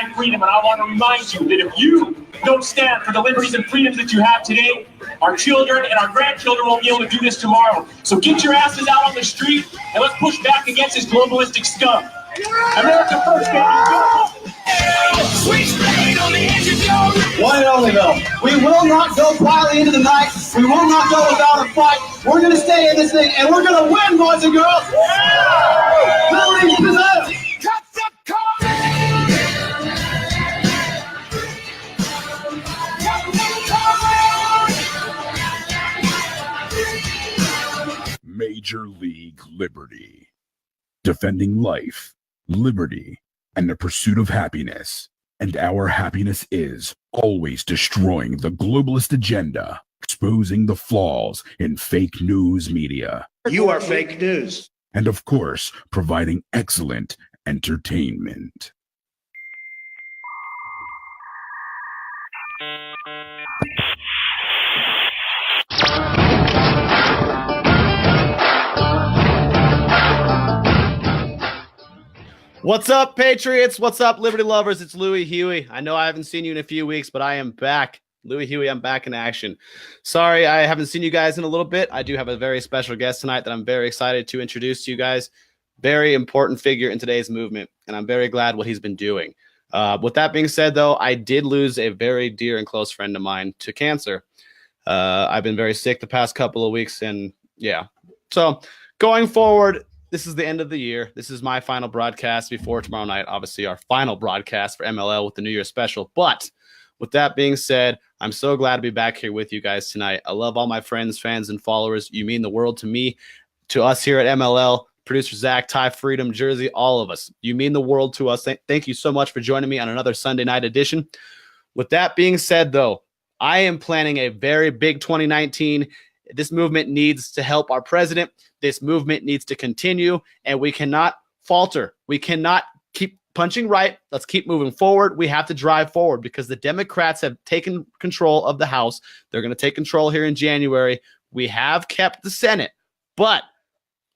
my freedom, and I want to remind you that if you don't stand for the liberties and freedoms that you have today, our children and our grandchildren won't be able to do this tomorrow. So get your asses out on the street, and let's push back against this globalistic scum. America first, baby. One and only, though. We will not go quietly into the night. We will not go without a fight. We're going to stay in this thing, and we're going to win, boys and girls. Liberty preserved. Major League Liberty. Defending life, liberty, and the pursuit of happiness. And our happiness is always destroying the globalist agenda, exposing the flaws in fake news media. You are fake news. And of course, providing excellent entertainment. What's up, Patriots? What's up, Liberty lovers? It's Louis Huey. I know I haven't seen you in a few weeks, but I am back. Louis Huey, I'm back in action. Sorry, I haven't seen you guys in a little bit. I do have a very special guest tonight that I'm very excited to introduce to you guys. Very important figure in today's movement, and I'm very glad what he's been doing. With that being said, though, I did lose a very dear and close friend of mine to cancer. I've been very sick the past couple of weeks, and yeah. So going forward, this is the end of the year. This is my final broadcast before tomorrow night. Obviously, our final broadcast for MLL with the New Year special. But with that being said, I'm so glad to be back here with you guys tonight. I love all my friends, fans, and followers. You mean the world to me, to us here at MLL, producer Zach, Ty Freedom, Jersey, all of us. You mean the world to us. Thank you so much for joining me on another Sunday night edition. With that being said, though, I am planning a very big 2019. This movement needs to help our president. This movement needs to continue, and we cannot falter. We cannot keep punching right. Let's keep moving forward. We have to drive forward because the Democrats have taken control of the House. They're going to take control here in January. We have kept the Senate, but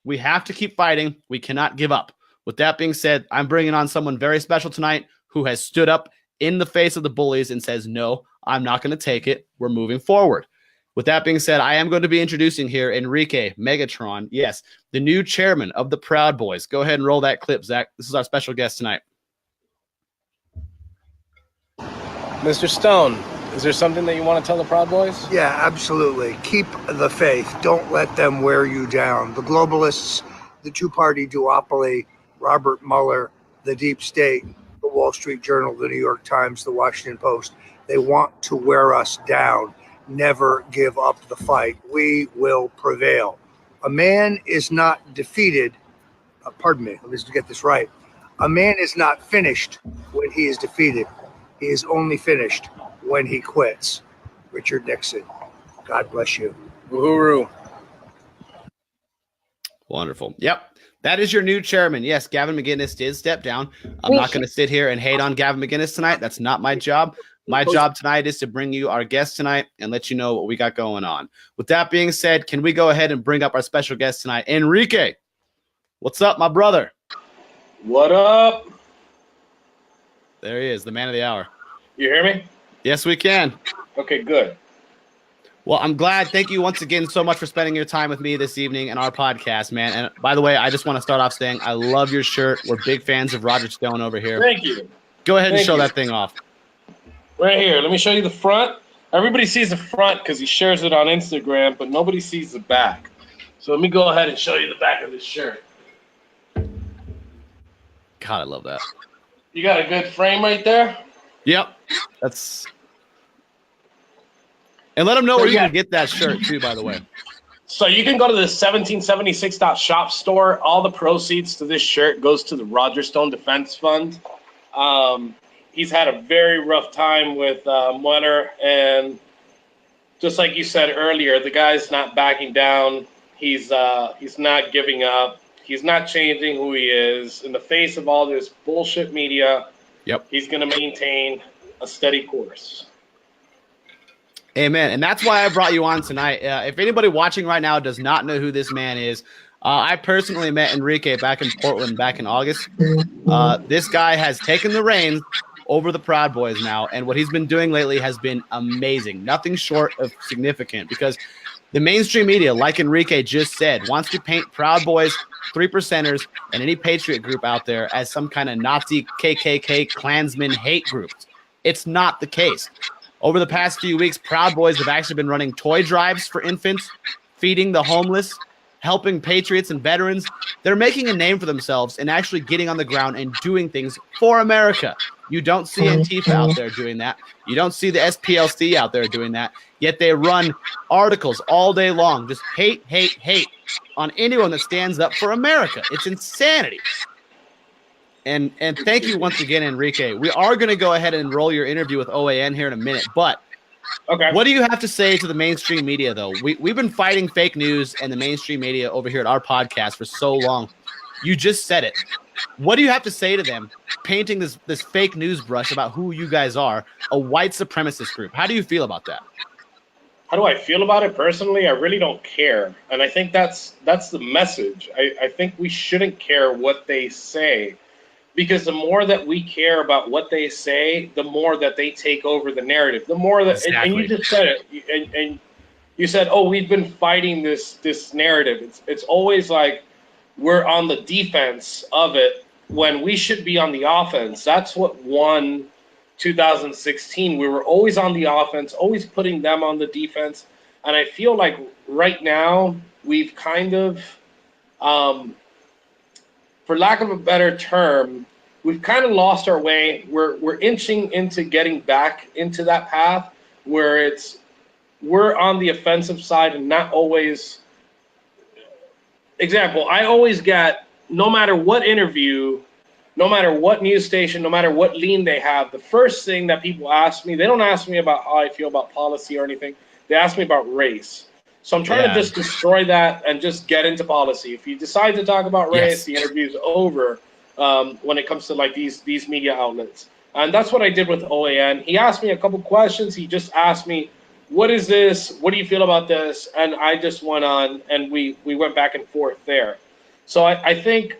we have to keep fighting. We cannot give up. With that being said, I'm bringing on someone very special tonight who has stood up in the face of the bullies and says, no, I'm not going to take it. We're moving forward. With that being said, I am going to be introducing here Enrique Megatron. Yes, the new chairman of the Proud Boys. Go ahead and roll that clip, Zach. This is our special guest tonight. Mr. Stone, is there something that you want to tell the Proud Boys? Yeah, absolutely. Keep the faith. Don't let them wear you down. The globalists, the two-party duopoly, Robert Mueller, the deep state, the Wall Street Journal, the New York Times, the Washington Post, they want to wear us down. Never give up the fight. We will prevail. A man is not defeated. Pardon me, let me just get this right. A man is not finished when he is defeated. He is only finished when he quits. Richard Nixon. God bless you. Woohoo. Wonderful. Yep. That is your new chairman. Yes, Gavin McInnes did step down. I'm not going to sit here and hate on Gavin McInnes tonight. That's not my job. My job tonight is to bring you our guest tonight and let you know what we got going on. With that being said, can we go ahead and bring up our special guest tonight? Enrique, what's up, my brother? What up? There he is, the man of the hour. You hear me? Yes, we can. Okay, good. Well, I'm glad. Thank you once again so much for spending your time with me this evening and our podcast, man. And by the way, I just want to start off saying I love your shirt. We're big fans of Roger Stone over here. Thank you. Go ahead and show that thing off. Right here. Let me show you the front. Everybody sees the front because he shares it on Instagram, but nobody sees the back. So let me go ahead and show you the back of this shirt. God, I love that. You got a good frame right there? Yep. That's. And let them know where you can get that shirt too, by the way. So you can go to the 1776.shop store. All the proceeds to this shirt goes to the Roger Stone Defense Fund. He's had a very rough time with Mueller, and just like you said earlier, the guy's not backing down. He's not giving up. He's not changing who he is. In the face of all this bullshit media, he's going to maintain a steady course. Amen. And that's why I brought you on tonight. If anybody watching right now does not know who this man is, I personally met Enrique back in Portland back in August. This guy has taken the reins over the Proud Boys now, and what he's been doing lately has been amazing. Nothing short of significant, because the mainstream media, like Enrique just said, wants to paint Proud Boys, 3%ers, and any patriot group out there as some kind of Nazi, KKK, Klansman hate groups. It's not the case. Over the past few weeks, Proud Boys have actually been running toy drives for infants, feeding the homeless, helping patriots and veterans. They're making a name for themselves and actually getting on the ground and doing things for America. You don't see Antifa out there doing that. You don't see the SPLC out there doing that. Yet they run articles all day long, just hate, hate, hate on anyone that stands up for America. It's insanity. And thank you once again, Enrique. We are going to go ahead and roll your interview with OAN here in a minute, but okay, what do you have to say to the mainstream media, though? We've been fighting fake news and the mainstream media over here at our podcast for so long. You just said it. What do you have to say to them, painting this fake news brush about who you guys are, a white supremacist group? How do you feel about that? How do I feel about it personally? I really don't care. And I think that's the message. I think we shouldn't care what they say, because the more that we care about what they say, the more that they take over the narrative. The more that, Exactly. and you just said it, and you said, oh, we've been fighting this narrative. It's always like we're on the defense of it when we should be on the offense. That's what won 2016. We were always on the offense, always putting them on the defense. And I feel like right now we've kind of, for lack of a better term, we've kind of lost our way. We're inching into getting back into that path where we're on the offensive side and not always. Example, I always get, no matter what interview, no matter what news station, no matter what lean they have, the first thing that people ask me, they don't ask me about how I feel about policy or anything. They ask me about race. So I'm trying to just destroy that and just get into policy. If you decide to talk about race, the interview's over when it comes to like these media outlets. And that's what I did with OAN. He asked me a couple questions. He just asked me, what is this? What do you feel about this? And I just went on and we went back and forth there. So I think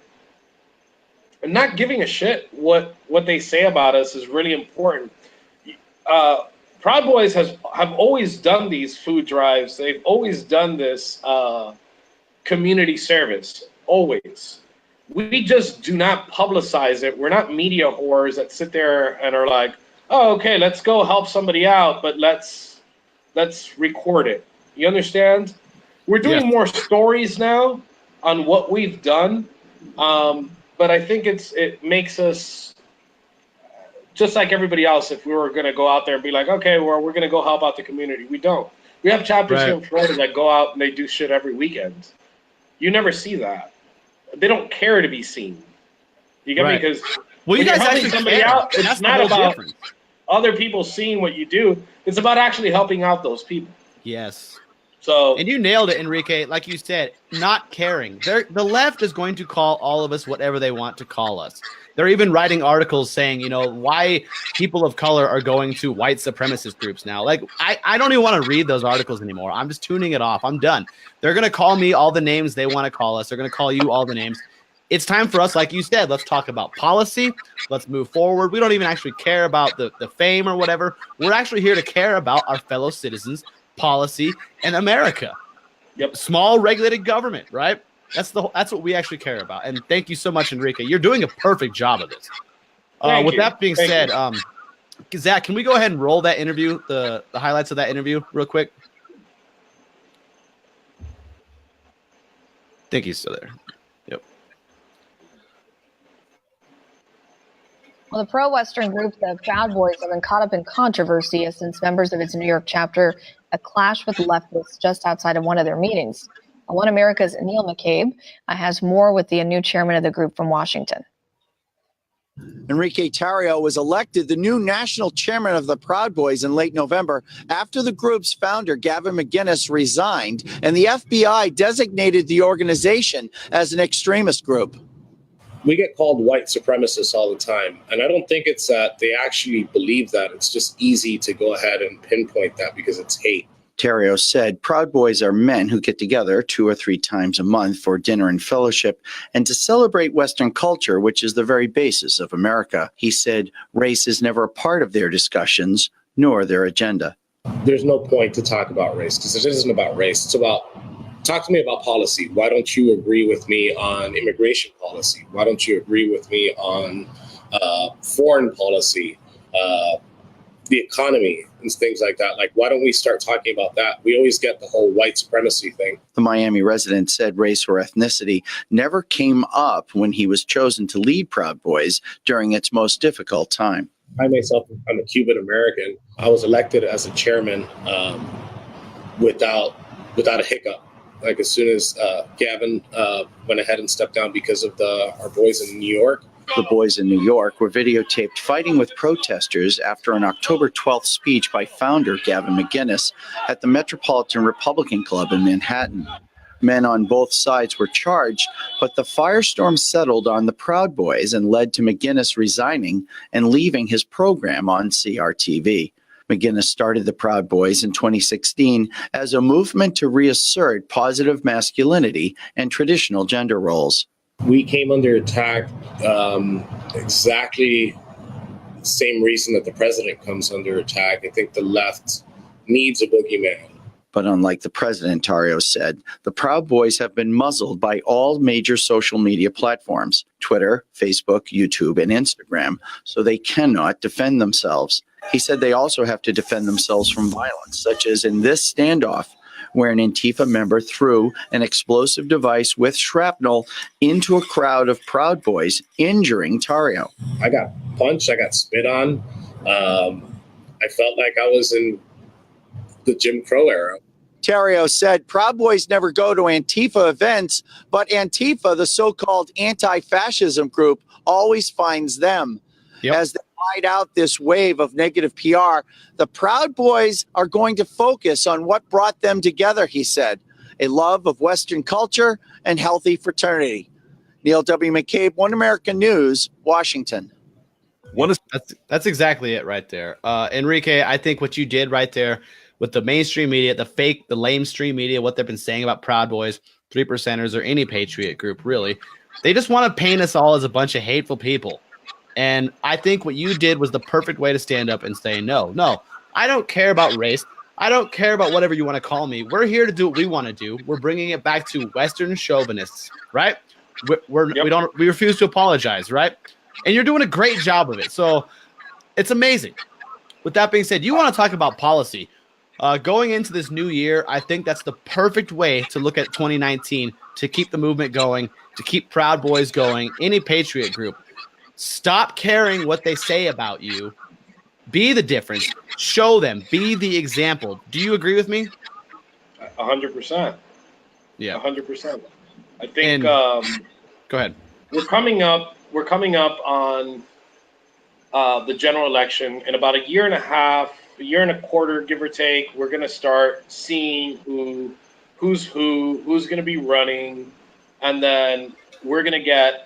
not giving a shit what they say about us is really important. Proud Boys have always done these food drives. They've always done this community service, always. We just do not publicize it. We're not media whores that sit there and are like, oh, okay, let's go help somebody out, but let's record it. You understand? We're doing more stories now on what we've done, but I think it makes us just like everybody else. If we were going to go out there and be like, okay, well, we're going to go help out the community, we don't. We have chapters here in Florida that go out and they do shit every weekend. You never see that. They don't care to be seen. You get me? Because you guys helping somebody out, it's not about other people seeing what you do. It's about actually helping out those people. Yes. So, and you nailed it, Enrique. Like you said, not caring. The left is going to call all of us whatever they want to call us. They're even writing articles saying, why people of color are going to white supremacist groups now. Like, I don't even want to read those articles anymore. I'm just tuning it off. I'm done. They're going to call me all the names they want to call us. They're going to call you all the names. It's time for us, like you said, let's talk about policy. Let's move forward. We don't even actually care about the fame or whatever. We're actually here to care about our fellow citizens, policy, and America. Yep. Small regulated government, right? That's what we actually care about. And thank you so much, Enrique. You're doing a perfect job of this. With that being said, Zach, can we go ahead and roll that interview, the highlights of that interview real quick? I think he's still there. Yep. Well, the pro-Western group, the Proud Boys, have been caught up in controversy since members of its New York chapter clashed with leftists just outside of one of their meetings. One America's Neil McCabe has more with the new chairman of the group from Washington. Enrique Tarrio was elected the new national chairman of the Proud Boys in late November after the group's founder, Gavin McInnes, resigned and the FBI designated the organization as an extremist group. We get called white supremacists all the time, and I don't think it's that they actually believe that. It's just easy to go ahead and pinpoint that because it's hate. Terrio said Proud Boys are men who get together 2 or 3 times a month for dinner and fellowship and to celebrate Western culture, which is the very basis of America. He said race is never a part of their discussions nor their agenda. There's no point to talk about race because it isn't about race. It's about, talk to me about policy. Why don't you agree with me on immigration policy? Why don't you agree with me on foreign policy, the economy and things like that? Like, why don't we start talking about that? We always get the whole white supremacy thing. The Miami resident said race or ethnicity never came up when he was chosen to lead Proud Boys during its most difficult time. I myself, I'm a Cuban American. I was elected as a chairman without a hiccup. Like as soon as Gavin went ahead and stepped down because of our boys in New York. The boys in New York were videotaped fighting with protesters after an October 12th speech by founder Gavin McInnes at the Metropolitan Republican Club in Manhattan. Men on both sides were charged, but the firestorm settled on the Proud Boys and led to McInnes resigning and leaving his program on CRTV. McInnes started the Proud Boys in 2016 as a movement to reassert positive masculinity and traditional gender roles. We came under attack exactly the same reason that the president comes under attack. I think the left needs a boogeyman. But unlike the president, Terrio said, the Proud Boys have been muzzled by all major social media platforms, Twitter, Facebook, YouTube, and Instagram, so they cannot defend themselves. He said they also have to defend themselves from violence, such as in this standoff, where an Antifa member threw an explosive device with shrapnel into a crowd of Proud Boys, injuring Terrio. I got punched. I got spit on. I felt like I was in the Jim Crow era. Terrio said Proud Boys never go to Antifa events, but Antifa, the so-called anti-fascism group, always finds them. Yep. As they ride out this wave of negative PR, the Proud Boys are going to focus on what brought them together, he said, a love of Western culture and healthy fraternity. Neil W. McCabe, One American News, Washington. That's exactly it right there. Enrique, I think what you did right there with the mainstream media, the lamestream media, what they've been saying about Proud Boys, 3%ers, or any patriot group, really, they just want to paint us all as a bunch of hateful people. And I think what you did was the perfect way to stand up and say, no, I don't care about race. I don't care about whatever you want to call me. We're here to do what we want to do. We're bringing it back to Western chauvinists, right? We refuse to apologize, right? And you're doing a great job of it. So it's amazing. With that being said, you want to talk about policy. Going into this new year, I think that's the perfect way to look at 2019, to keep the movement going, to keep Proud Boys going, any patriot group. Stop caring what they say about you. Be the difference. Show them. Be the example. Do you agree with me? 100%. Yeah. 100%. I think. Go ahead. We're coming up on the general election in about a year and a quarter, give or take. We're going to start seeing who's going to be running, and then we're going to get.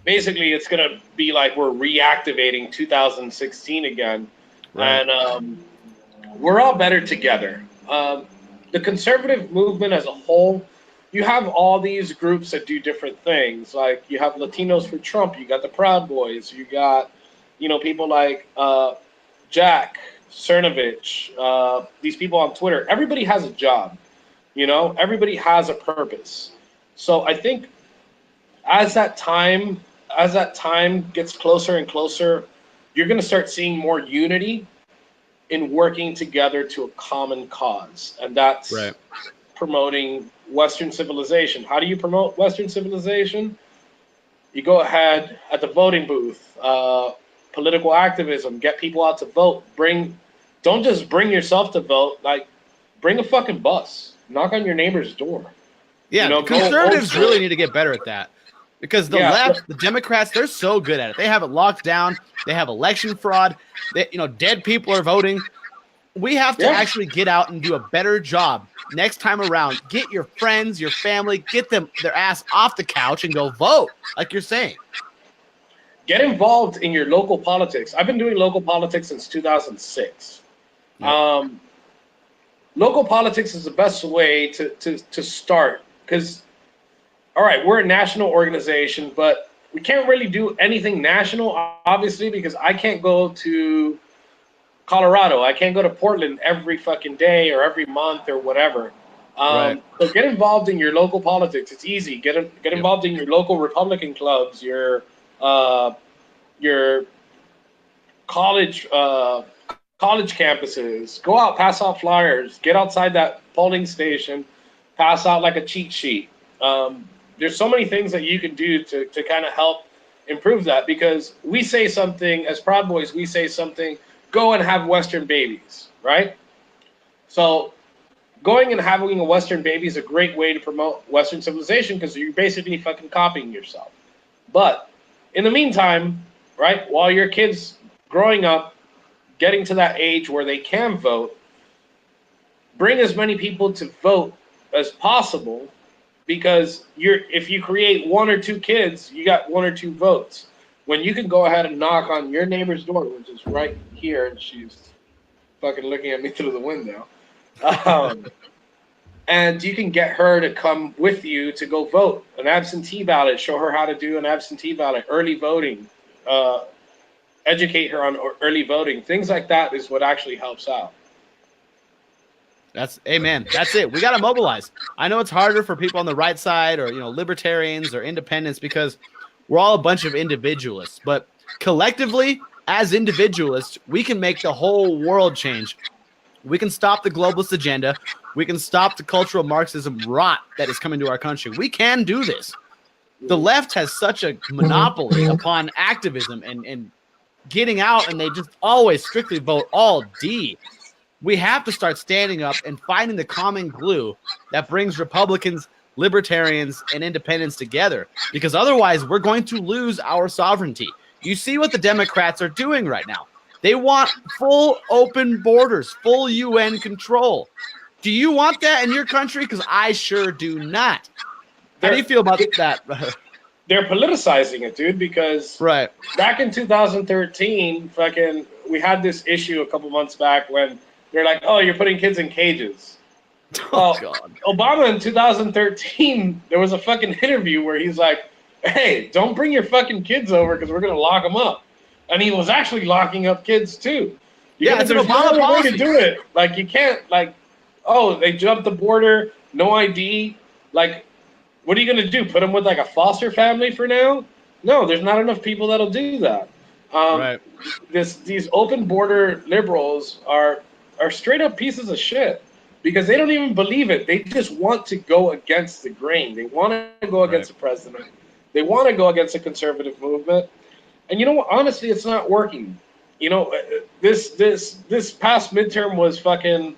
Basically, it's going to be like we're reactivating 2016 again, right. And we're all better together. The conservative movement as a whole, you have all these groups that do different things. Like you have Latinos for Trump, you got the Proud Boys, you got, people like Jack Cernovich, these people on Twitter. Everybody has a job, everybody has a purpose. So I think as that time gets closer and closer, you're going to start seeing more unity in working together to a common cause. And that's right. Promoting Western civilization. How do you promote Western civilization? You go ahead at the voting booth, political activism, get people out to vote. Don't just bring yourself to vote, bring a fucking bus, knock on your neighbor's door. Yeah, conservatives really need to get better at that. Because the left, the Democrats, they're so good at it. They have it locked down. They have election fraud. Dead people are voting. We have to actually get out and do a better job next time around. Get your friends, your family, get them their ass off the couch and go vote, like you're saying. Get involved in your local politics. I've been doing local politics since 2006. Yep. local politics is the best way to start. Because, all right, we're a national organization, but we can't really do anything national, obviously, because I can't go to Colorado. I can't go to Portland every fucking day or every month or whatever. Right. So get involved in your local politics. It's easy. Get involved in your local Republican clubs, your college campuses. Go out, pass out flyers. Get outside that polling station, pass out like a cheat sheet. There's so many things that you can do to kind of help improve that, because we say something as Proud Boys. We say something. Go and have Western babies, right? So going and having a Western baby is a great way to promote Western civilization, because you're basically fucking copying yourself. But in the meantime, right, while your kid's growing up, getting to that age where they can vote, bring as many people to vote as possible, because if you create 1 or 2 kids, you got 1 or 2 votes. When you can go ahead and knock on your neighbor's door, which is right here, and she's fucking looking at me through the window, and you can get her to come with you to go vote an absentee ballot, show her how to do an absentee ballot, early voting, educate her on early voting. Things like that is what actually helps out. Amen. That's it. We got to mobilize. I know it's harder for people on the right side, or libertarians or independents, because we're all a bunch of individualists. But collectively, as individualists, we can make the whole world change. We can stop the globalist agenda. We can stop the cultural Marxism rot that is coming to our country. We can do this. The left has such a monopoly upon activism and getting out, and they just always strictly vote all D. We have to start standing up and finding the common glue that brings Republicans, libertarians, and independents together, because otherwise we're going to lose our sovereignty. You see what the Democrats are doing right now. They want full open borders, full UN control. Do you want that in your country? Because I sure do not. How do you feel about that? They're politicizing it, dude, because back in 2013, we had this issue a couple months back when they're like, oh, you're putting kids in cages. Oh, God. Obama in 2013, there was a fucking interview where he's like, hey, don't bring your fucking kids over because we're going to lock them up. And he was actually locking up kids, too. There's no other way to do it. Like, you can't, oh, they jumped the border, no ID. Like, what are you going to do? Put them with, a foster family for now? No, there's not enough people that'll do that. These open border liberals are straight up pieces of shit, because they don't even believe it. They just want to go against the grain. They want to go against the president. They want to go against the conservative movement. And you know what? Honestly, it's not working. This past midterm was fucking.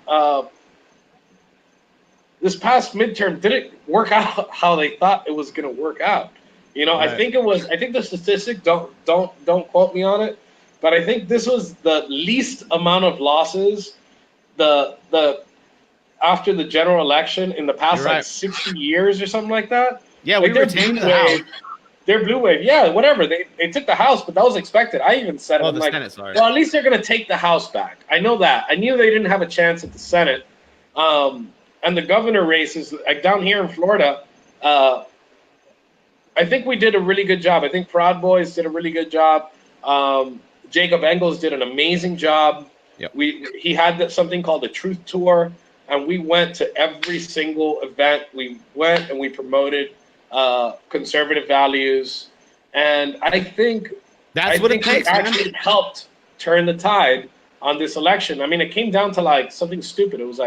This past midterm didn't work out how they thought it was going to work out. I think the statistic, don't quote me on it, but I think this was the least amount of losses after the general election in the past 60 years or something like that. Yeah, we retained the House. They're blue wave. Yeah, whatever. They took the House, but that was expected. I even said it. Senate, sorry. Well, at least they're going to take the House back. I know that. I knew they didn't have a chance at the Senate. And the governor races, down here in Florida, I think we did a really good job. I think Proud Boys did a really good job. Jacob Engels did an amazing job. Yep. He had something called the Truth Tour, and we went to every single event. We went and we promoted conservative values, and I think what it takes. Actually helped turn the tide on this election. I mean, it came down to something stupid. It was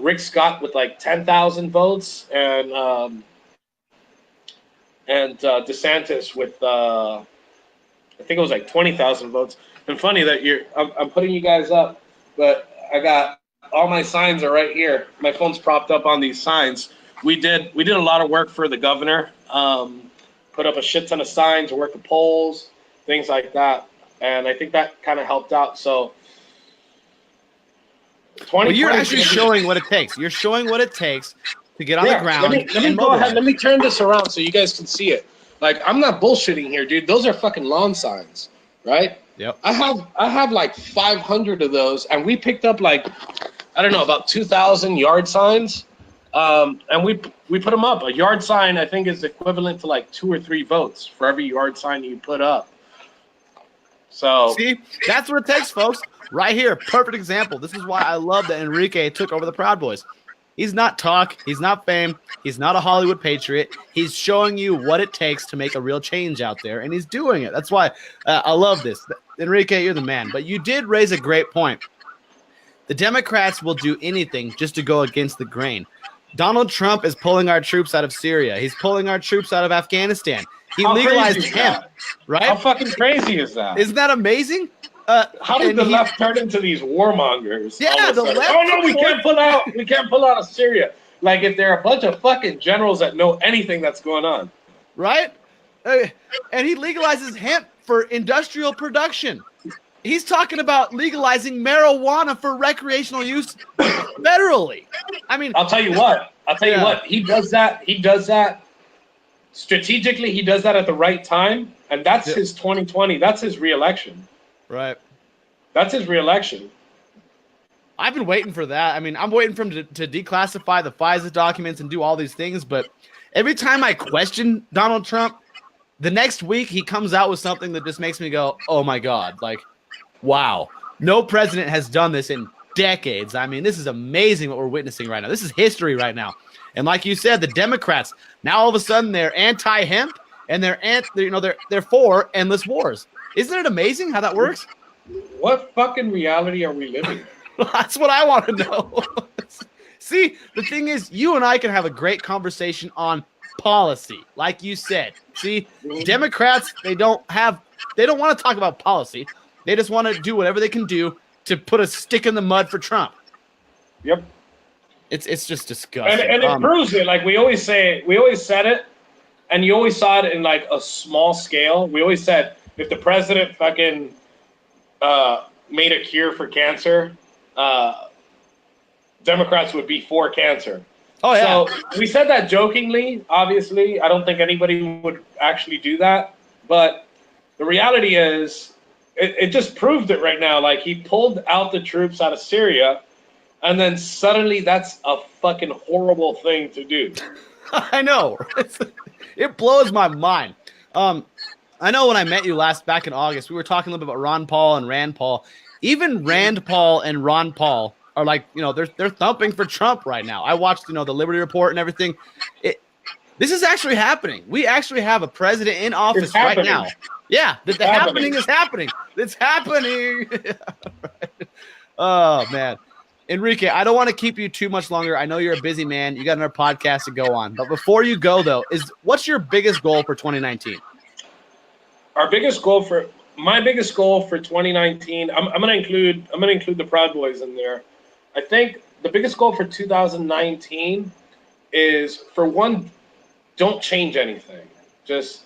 Rick Scott with 10,000 votes, and DeSantis with I think it was 20,000 votes. And funny that I'm putting you guys up, but I got all my signs are right here. My phone's propped up on these signs. We did a lot of work for the governor. Put up a shit ton of signs, worked the polls, things like that, and I think that kind of helped out. So. You're actually showing what it takes. You're showing what it takes to get on the ground. Let me go ahead. Let me turn this around so you guys can see it. I'm not bullshitting here, dude. Those are fucking lawn signs, right? Yep. I have 500 of those, and we picked up I don't know, about 2,000 yard signs. And we put them up. A yard sign, I think, is equivalent to like 2 or 3 votes for every yard sign you put up. So see, that's what it takes, folks. Right here, perfect example. This is why I love that Enrique took over the Proud Boys. He's not talk. He's not fame. He's not a Hollywood patriot. He's showing you what it takes to make a real change out there, and he's doing it. That's why I love this. Enrique, you're the man. But you did raise a great point. The Democrats will do anything just to go against the grain. Donald Trump is pulling our troops out of Syria. He's pulling our troops out of Afghanistan. He legalized hemp, right? How fucking crazy is that? Isn't that amazing? How did the left turn into these warmongers? Yeah, the left. Oh no, we can't pull out. We can't pull out of Syria. Like if they're a bunch of fucking generals that know anything that's going on, right? And he legalizes hemp for industrial production. He's talking about legalizing marijuana for recreational use federally. I mean, I'll tell you what. He does that strategically. He does that at the right time, and that's his 2020. That's his reelection. Right. That's his reelection. I've been waiting for that. I mean, I'm waiting for him to declassify the FISA documents and do all these things, but every time I question Donald Trump, the next week he comes out with something that just makes me go, oh my God, like, wow. No president has done this in decades. I mean, this is amazing what we're witnessing right now. This is history right now. And like you said, the Democrats, now all of a sudden they're anti-hemp and they're for endless wars. Isn't it amazing how that works? What fucking reality are we living in? That's what I want to know. See, the thing is, you and I can have a great conversation on policy, like you said. See, Democrats, they don't want to talk about policy. They just want to do whatever they can do to put a stick in the mud for Trump. Yep. It's just disgusting. And it proves it. Like we always said it, and you always saw it in like a small scale. We always said, if the president fucking made a cure for cancer, Democrats would be for cancer. Oh, yeah. So we said that jokingly, obviously. I don't think anybody would actually do that. But the reality is, it just proved it right now. Like, he pulled out the troops out of Syria, and then suddenly that's a fucking horrible thing to do. I know. It blows my mind. I know when I met you back in August, we were talking a little bit about Ron Paul and Rand Paul. Even Rand Paul and Ron Paul are like, they're thumping for Trump right now. I watched, the Liberty Report and everything. This is actually happening. We actually have a president in office right now. Yeah, the happening is happening. It's happening. Oh, man. Enrique, I don't want to keep you too much longer. I know you're a busy man. You got another podcast to go on. But before you go, though, what's your biggest goal for 2019? My biggest goal for 2019, I'm gonna include the Proud Boys in there. I think the biggest goal for 2019 is, for one, don't change anything. Just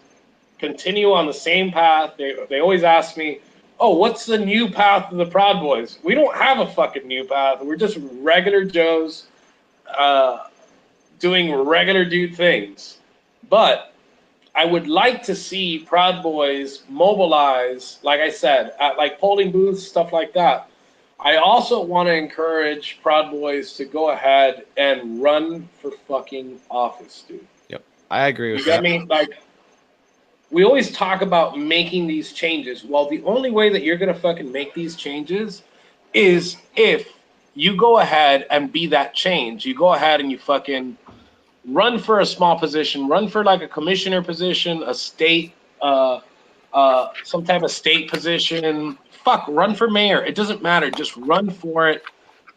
continue on the same path. They always ask me, oh, what's the new path of the Proud Boys? We don't have a fucking new path. We're just regular Joes doing regular dude things. But I would like to see Proud Boys mobilize, like I said, at like polling booths, stuff like that. I also want to encourage Proud Boys to go ahead and run for fucking office, dude. Yep, I agree with that. You get me? Like, we always talk about making these changes. Well, the only way that you're going to fucking make these changes is if you go ahead and be that change. You go ahead and you fucking run for a small position, run for like a commissioner position, a state, some type of state position. Fuck, run for mayor. It doesn't matter. Just run for it.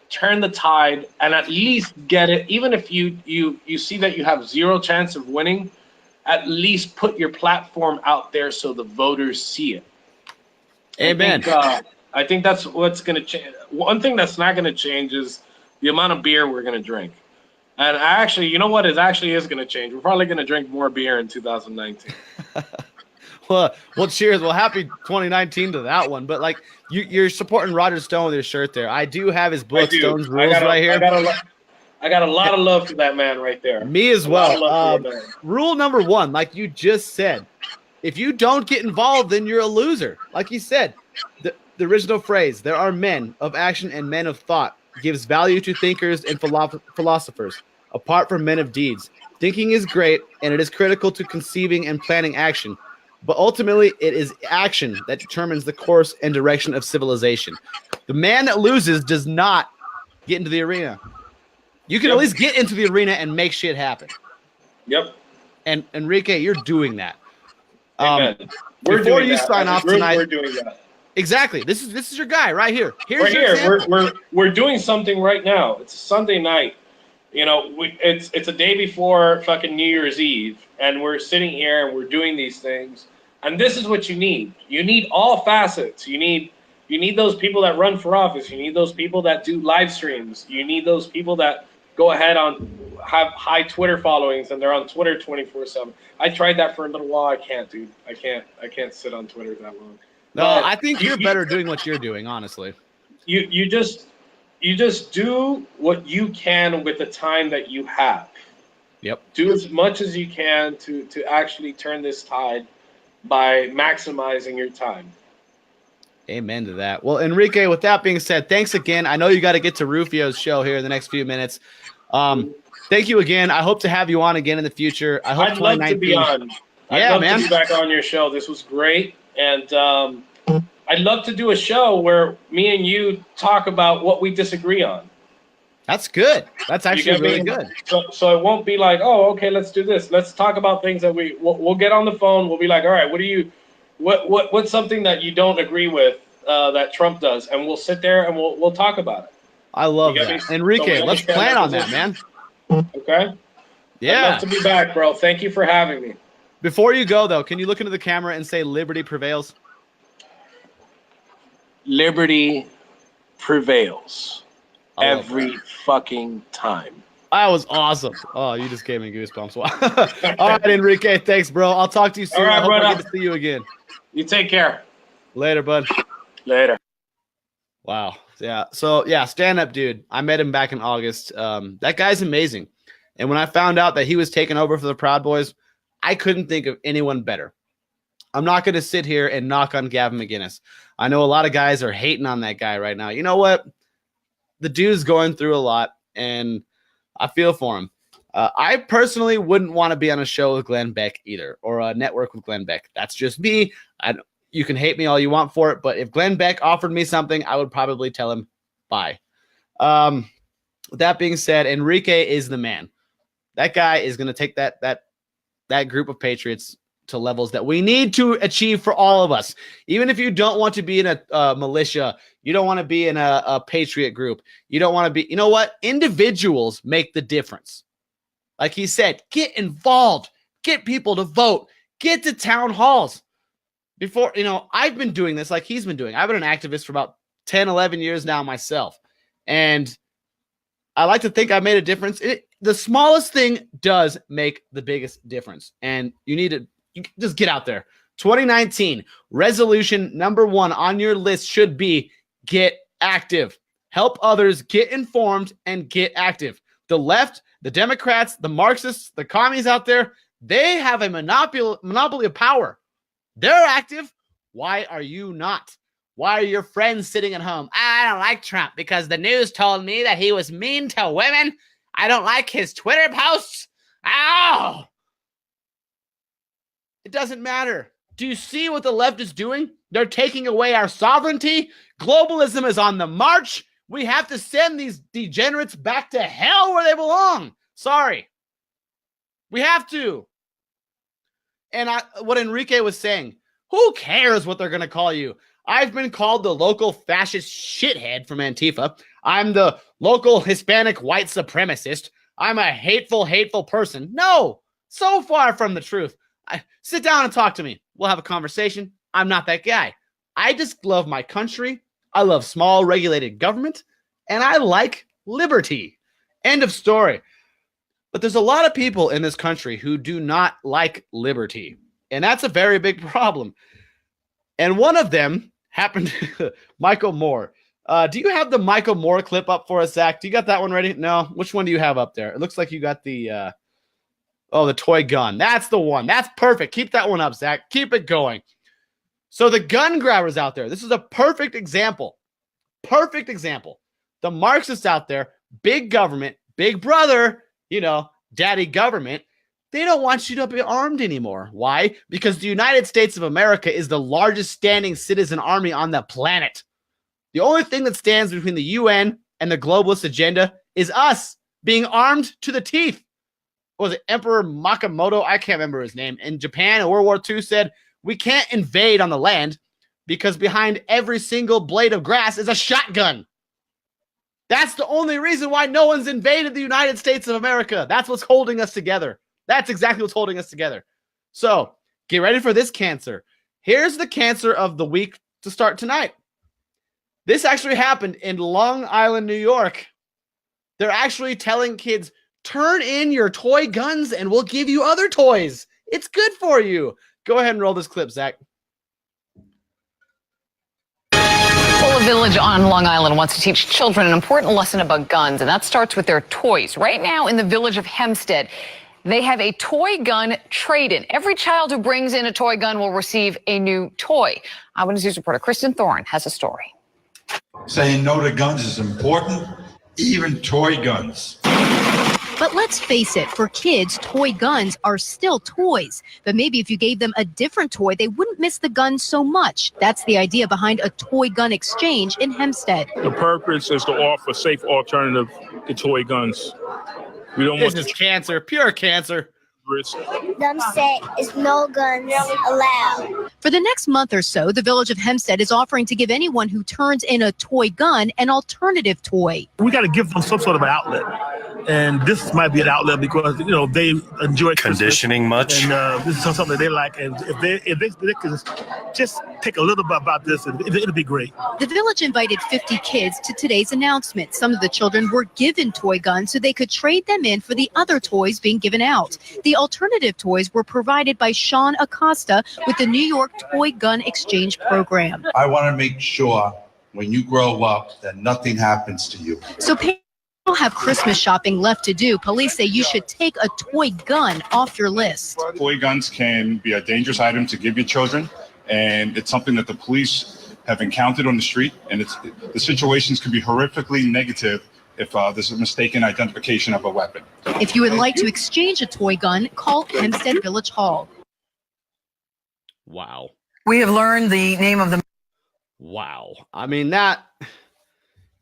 Turn the tide and at least get it. Even if you see that you have zero chance of winning, at least put your platform out there so the voters see it. Amen. I think that's what's going to change. One thing that's not going to change is the amount of beer we're going to drink. And actually, you know what? It actually is going to change. We're probably going to drink more beer in 2019. Well, cheers. Well, happy 2019 to that one. But like, you're supporting Roger Stone with your shirt there. I do have his book, Stone's Rules, right here. I got a lot of love for that man right there. Me as well. Rule number 1, like you just said, if you don't get involved, then you're a loser. Like you said, the original phrase, there are men of action and men of thought. gives value to thinkers and philosophers, apart from men of deeds. Thinking is great, and it is critical to conceiving and planning action. But ultimately, it is action that determines the course and direction of civilization. The man that loses does not get into the arena. You can at least get into the arena and make shit happen. Yep. And Enrique, you're doing that. Amen. Before you sign off tonight, we're doing that. Exactly. This is your guy right here. We're doing something right now. It's a Sunday night. You know, it's a day before fucking New Year's Eve, and we're sitting here and we're doing these things. And this is what you need. You need all facets. You need those people that run for office. You need those people that do live streams. You need those people that go ahead have high Twitter followings and they're on Twitter 24/7. I tried that for a little while. I can't, dude. I can't sit on Twitter that long. No, I think you're better doing what you're doing, honestly. You just do what you can with the time that you have. Yep. Do as much as you can to actually turn this tide by maximizing your time. Amen to that. Well, Enrique, with that being said, thanks again. I know you got to get to Rufio's show here in the next few minutes. Thank you again. I hope to have you on again in the future. I'd love to be on. I'd love to be back on your show. This was great. And I'd love to do a show where me and you talk about what we disagree on. That's good. That's actually really good. So it won't be like, oh, okay, let's do this. Let's talk about things that we'll get on the phone. We'll be like, all right, what's something that you don't agree with that Trump does? And we'll sit there and we'll talk about it. I love that. Enrique, let's plan on that, man. Okay? Yeah. I'd love to be back, bro. Thank you for having me. Before you go, though, can you look into the camera and say liberty prevails? Liberty prevails every fucking time. That was awesome. Oh, you just gave me goosebumps. All right, Enrique. Thanks, bro. I'll talk to you soon. All right, I hope brother. I get to see you again. You take care. Later, bud. Later. Wow. Yeah. So, yeah, stand-up dude. I met him back in August. That guy's amazing. And when I found out that he was taking over for the Proud Boys, I couldn't think of anyone better. I'm not going to sit here and knock on Gavin McInnes. I know a lot of guys are hating on that guy right now. You know what? The dude's going through a lot, and I feel for him. I personally wouldn't want to be on a show with Glenn Beck either, or a network with Glenn Beck. That's just me. You can hate me all you want for it, but if Glenn Beck offered me something, I would probably tell him bye. With that being said, Enrique is the man. That guy is going to take that group of patriots to levels that we need to achieve for all of us. Even if you don't want to be in a militia, you don't want to be in a patriot group, you don't want to be, you know what? Individuals make the difference. Like he said, get involved, get people to vote, get to town halls. Before, I've been doing this like he's been doing. I've been an activist for about 10, 11 years now myself. And I like to think I made a difference. The smallest thing does make the biggest difference. And you just get out there. 2019, resolution number 1 on your list should be get active. Help others get informed and get active. The left, the Democrats, the Marxists, the commies out there, they have a monopoly of power. They're active. Why are you not? Why are your friends sitting at home? I don't like Trump because the news told me that he was mean to women. I don't like his Twitter posts. Ow! It doesn't matter. Do you see what the left is doing? They're taking away our sovereignty. Globalism is on the march. We have to send these degenerates back to hell where they belong. Sorry. We have to. And what Enrique was saying, who cares what they're going to call you? I've been called the local fascist shithead from Antifa. I'm the local Hispanic white supremacist. I'm a hateful person. No, so far from the truth. Sit down and talk to me. We'll have a conversation. I'm not that guy. I just love my country. I love small regulated government. And I like liberty. End of story. But there's a lot of people in this country who do not like liberty. And that's a very big problem. And one of them happened to Michael Moore. Do you have the Michael Moore clip up for us, Zach? Do you got that one ready? No? Which one do you have up there? It looks like you got the toy gun. That's the one. That's perfect. Keep that one up, Zach. Keep it going. So the gun grabbers out there, this is a perfect example. Perfect example The Marxists out there, big government, big brother, daddy government, they don't want you to be armed anymore. Why? Because the United States of America is the largest standing citizen army on the planet. The only thing that stands between the UN and the globalist agenda is us being armed to the teeth. What was it, Emperor Makamoto? I can't remember his name. In Japan in World War II said, we can't invade on the land because behind every single blade of grass is a shotgun. That's the only reason why no one's invaded the United States of America. That's what's holding us together. That's exactly what's holding us together. So get ready for this cancer. Here's the cancer of the week to start tonight. This actually happened in Long Island, New York. They're actually telling kids, turn in your toy guns and we'll give you other toys. It's good for you. Go ahead and roll this clip, Zach. Well, a village on Long Island wants to teach children an important lesson about guns, and that starts with their toys. Right now in the village of Hempstead, they have a toy gun trade-in. Every child who brings in a toy gun will receive a new toy. Eyewitness News reporter Kristen Thorne has a story. Saying no to guns is important, even toy guns. But let's face it, for kids, toy guns are still toys. But maybe if you gave them a different toy, they wouldn't miss the gun so much. That's the idea behind a toy gun exchange in Hempstead. The purpose is to offer a safe alternative to toy guns. We don't want this is cancer, pure cancer. Risk. Them say is no guns allowed. For the next month or so, the village of Hempstead is offering to give anyone who turns in a toy gun an alternative toy. We got to give them some sort of an outlet. And this might be an outlet because, they enjoy conditioning Christmas. much. And this is something that they like. And if they can just take a little bit about this, it'll be great. The village invited 50 kids to today's announcement. Some of the children were given toy guns so they could trade them in for the other toys being given out. The alternative toys were provided by Sean Acosta with the New York Toy Gun Exchange Program. I want to make sure when you grow up that nothing happens to you. So parents still have Christmas shopping left to do. Police say you should take a toy gun off your list. Toy guns can be a dangerous item to give your children, and it's something that the police have encountered on the street, and the situations can be horrifically negative if there's a mistaken identification of a weapon. If you would like to exchange a toy gun, call Hempstead Village Hall. Wow. We have learned the name of the... Wow. I mean, that,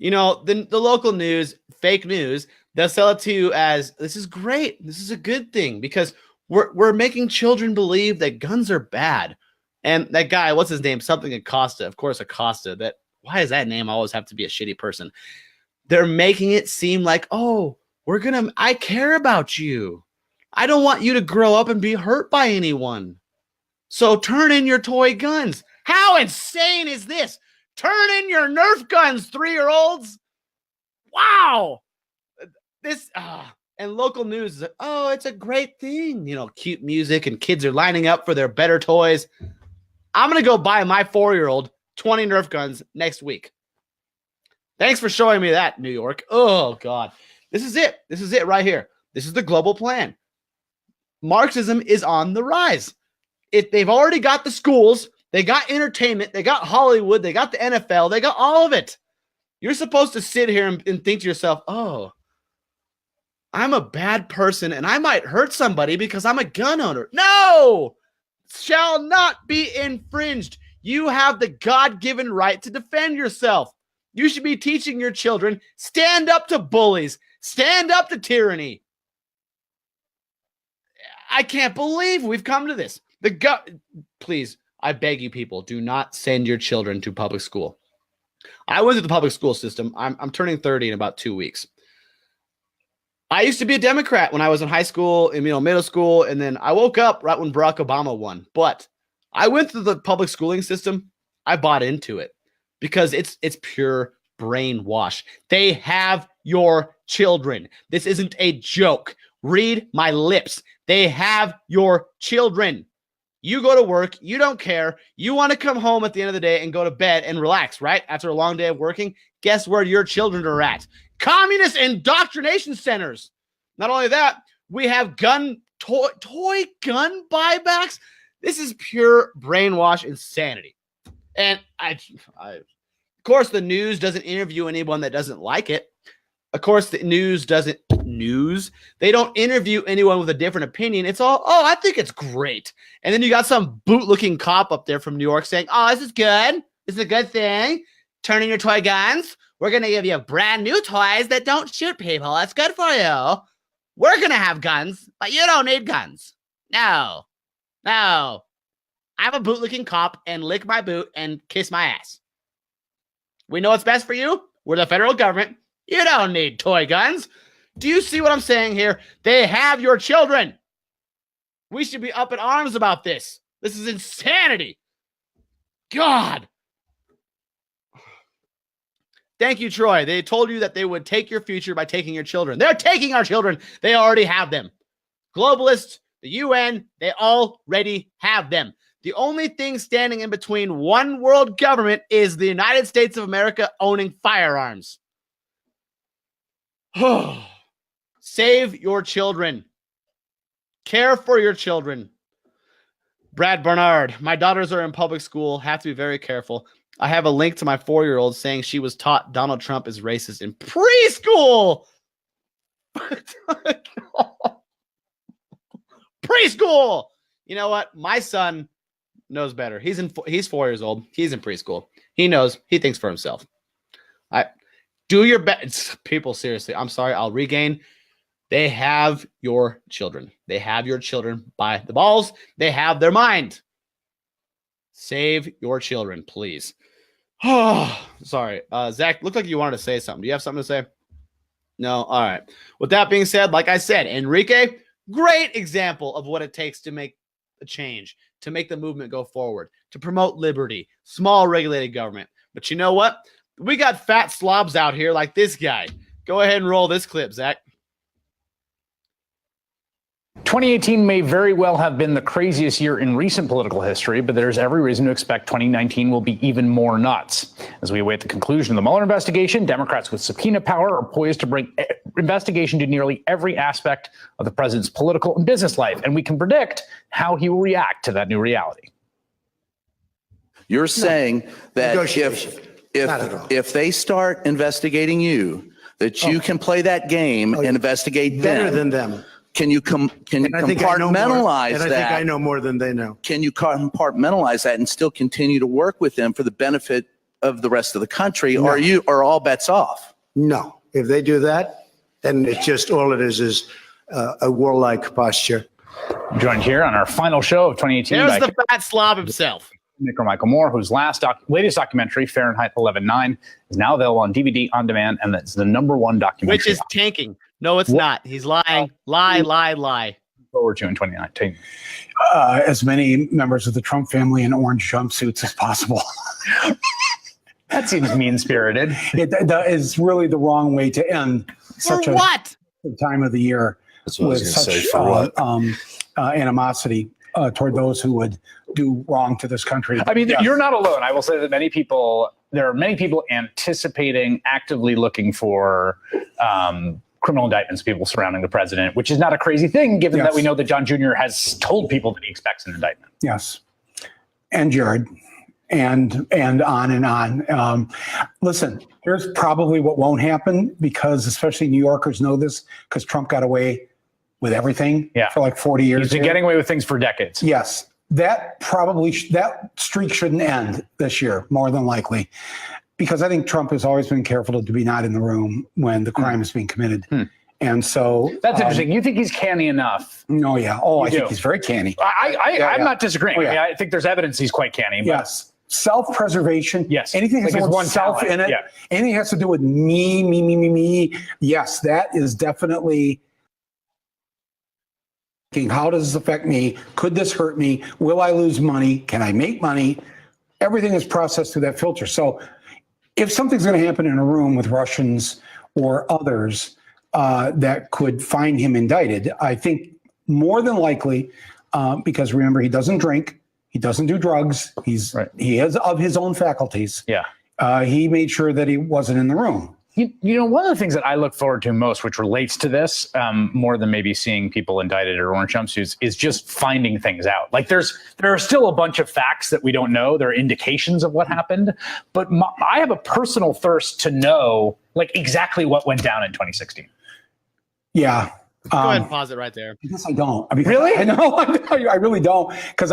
the local news, fake news, they'll sell it to you as, this is great. This is a good thing because we're making children believe that guns are bad. And that guy, what's his name? Something Acosta. Of course, Acosta. Why does that name always have to be a shitty person? They're making it seem like, oh, I care about you. I don't want you to grow up and be hurt by anyone. So turn in your toy guns. How insane is this? Turn in your Nerf guns, 3-year-olds. Wow. And local news is like, oh, it's a great thing. Cute music and kids are lining up for their better toys. I'm going to go buy my 4-year-old 20 Nerf guns next week. Thanks for showing me that, New York. Oh, God. This is it. This is it right here. This is the global plan. Marxism is on the rise. They've already got the schools. They got entertainment. They got Hollywood. They got the NFL. They got all of it. You're supposed to sit here and think to yourself, oh, I'm a bad person and I might hurt somebody because I'm a gun owner. No! Shall not be infringed. You have the God-given right to defend yourself. You should be teaching your children, stand up to bullies, stand up to tyranny. I can't believe we've come to this. Please, I beg you people, do not send your children to public school. I went to the public school system. I'm turning 30 in about 2 weeks. I used to be a Democrat when I was in high school, in middle school, and then I woke up right when Barack Obama won. But I went through the public schooling system. I bought into it because it's pure brainwash. They have your children. This isn't a joke. Read my lips. They have your children. You go to work. You don't care. You want to come home at the end of the day and go to bed and relax, right? After a long day of working, guess where your children are at? Communist indoctrination centers. Not only that, we have toy gun buybacks. This is pure brainwash insanity. And Of course, the news doesn't interview anyone that doesn't like it. Of course, the news doesn't They don't interview anyone with a different opinion. It's all, oh, I think it's great. And then you got some boot-looking cop up there from New York saying, oh, this is good. This is a good thing. Turn in your toy guns. We're going to give you brand new toys that don't shoot people. That's good for you. We're going to have guns, but you don't need guns. No. I'm a boot-licking cop, and lick my boot and kiss my ass. We know what's best for you. We're the federal government. You don't need toy guns. Do you see what I'm saying here? They have your children. We should be up in arms about this. This is insanity. God. Thank you, Troy. They told you that they would take your future by taking your children. They're taking our children. They already have them. Globalists, the UN, they already have them. The only thing standing in between one world government is the United States of America owning firearms. Save your children. Care for your children. Brad Bernard, my daughters are in public school. Have to be very careful. I have a link to my 4-year-old saying she was taught Donald Trump is racist in preschool. Preschool. You know what? My son knows better. He's 4 years old. He's in preschool. He knows. He thinks for himself. Do your best. People, seriously, I'm sorry. I'll regain. They have your children. They have your children by the balls. They have their mind. Save your children, please. Oh, sorry. Zach, looked like you wanted to say something. Do you have something to say? No? All right. With that being said, like I said, Enrique, great example of what it takes to make a change, to make the movement go forward, to promote liberty, small regulated government. But you know what? We got fat slobs out here like this guy. Go ahead and roll this clip, Zach. 2018 may very well have been the craziest year in recent political history, but there's every reason to expect 2019 will be even more nuts. As we await the conclusion of the Mueller investigation, Democrats with subpoena power are poised to bring investigation to nearly every aspect of the president's political and business life, and we can predict how he will react to that new reality. You're saying that if they start investigating you, that you can play that game and investigate better than them. Can you compartmentalize that? And I think I know more than they know. Can you compartmentalize that and still continue to work with them for the benefit of the rest of the country? No. Or are all bets off? No. If they do that, then it's just all it is a warlike posture. Joined here on our final show of 2018. There's the fat slob himself. Michael Moore, whose latest documentary, Fahrenheit 11/9, is now available on DVD on demand, and that's the #1 documentary. Which is tanking. No, it's not. He's lying. Lie. Forward to in 2019. As many members of the Trump family in orange jumpsuits as possible. That seems mean-spirited. It is really the wrong way to end such a time of the year with such animosity toward those who would do wrong to this country. I mean, you're not alone. I will say that there are many people anticipating, actively looking for criminal indictments of people surrounding the president, which is not a crazy thing, given that we know that John Jr. has told people that he expects an indictment. Yes. And Jared. And on and on. Listen, here's probably what won't happen, because especially New Yorkers know this, because Trump got away with everything for like 40 years. He's been getting away with things for decades. Yes. That streak shouldn't end this year, more than likely, because I think Trump has always been careful to be not in the room when the crime is being committed. And so that's interesting. You think he's canny enough? Oh, yeah. Oh, I think he's very canny. I'm not disagreeing. Oh, yeah. I mean, I think there's evidence he's quite canny. But yes. Self-preservation. Yes. Anything that has one self in it. Yeah. Anything that has to do with me. Yes, that is definitely. How does this affect me? Could this hurt me? Will I lose money? Can I make money? Everything is processed through that filter. So if something's going to happen in a room with Russians or others that could find him indicted, I think more than likely, because remember, he doesn't drink, he doesn't do drugs, he is of his own faculties. Yeah. He made sure that he wasn't in the room. One of the things that I look forward to most, which relates to this more than maybe seeing people indicted or orange jumpsuits, is just finding things out. Like there are still a bunch of facts that we don't know. There are indications of what happened, but I have a personal thirst to know like exactly what went down in 2016. Yeah. Go ahead and pause it right there. I guess I don't. I mean, really? I know. I really don't. Because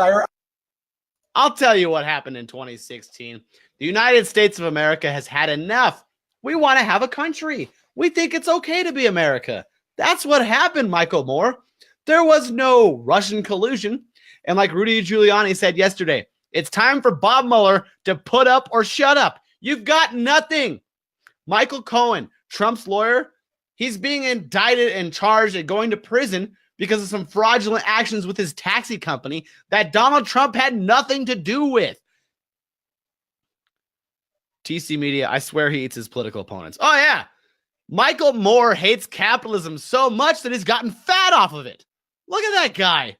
I'll tell you what happened in 2016. The United States of America has had enough. We want to have a country. We think it's okay to be America. That's what happened, Michael Moore. There was no Russian collusion. And like Rudy Giuliani said yesterday, it's time for Bob Mueller to put up or shut up. You've got nothing. Michael Cohen, Trump's lawyer, he's being indicted and charged and going to prison because of some fraudulent actions with his taxi company that Donald Trump had nothing to do with. TC Media, I swear he eats his political opponents. Oh, yeah. Michael Moore hates capitalism so much that he's gotten fat off of it. Look at that guy.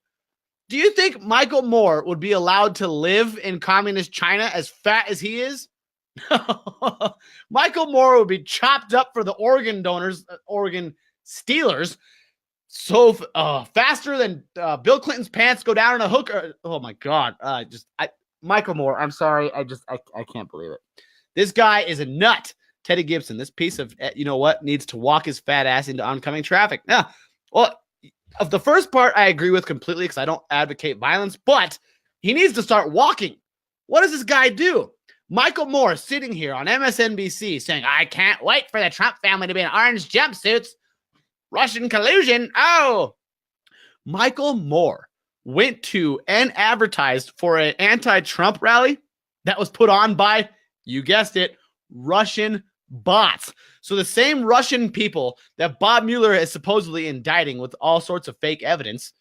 Do you think Michael Moore would be allowed to live in communist China as fat as he is? Michael Moore would be chopped up for the organ donors, organ stealers, so faster than Bill Clinton's pants go down in a hooker. Oh my God! Michael Moore. I'm sorry. I can't believe it. This guy is a nut. Teddy Gibson. This piece of needs to walk his fat ass into oncoming traffic. Now, well, of the first part, I agree with completely because I don't advocate violence, but he needs to start walking. What does this guy do? Michael Moore sitting here on MSNBC saying, I can't wait for the Trump family to be in orange jumpsuits. Russian collusion. Oh, Michael Moore went to and advertised for an anti-Trump rally that was put on by, you guessed it, Russian bots. So the same Russian people that Bob Mueller is supposedly indicting with all sorts of fake evidence,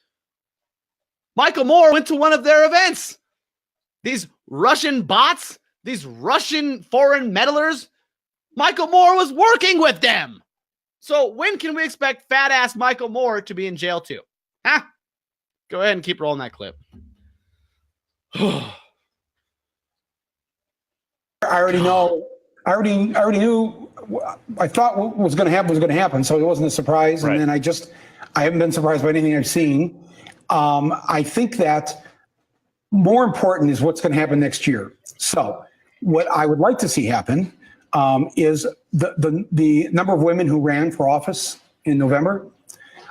Michael Moore went to one of their events. These Russian bots, these Russian foreign meddlers, Michael Moore was working with them. So when can we expect fat ass Michael Moore to be in jail too? Huh? Go ahead and keep rolling that clip. I already know. I already knew. I thought what was going to happen was going to happen, so it wasn't a surprise. Right. And then I haven't been surprised by anything I've seen. I think that more important is what's going to happen next year. So what I would like to see happen is the number of women who ran for office in November,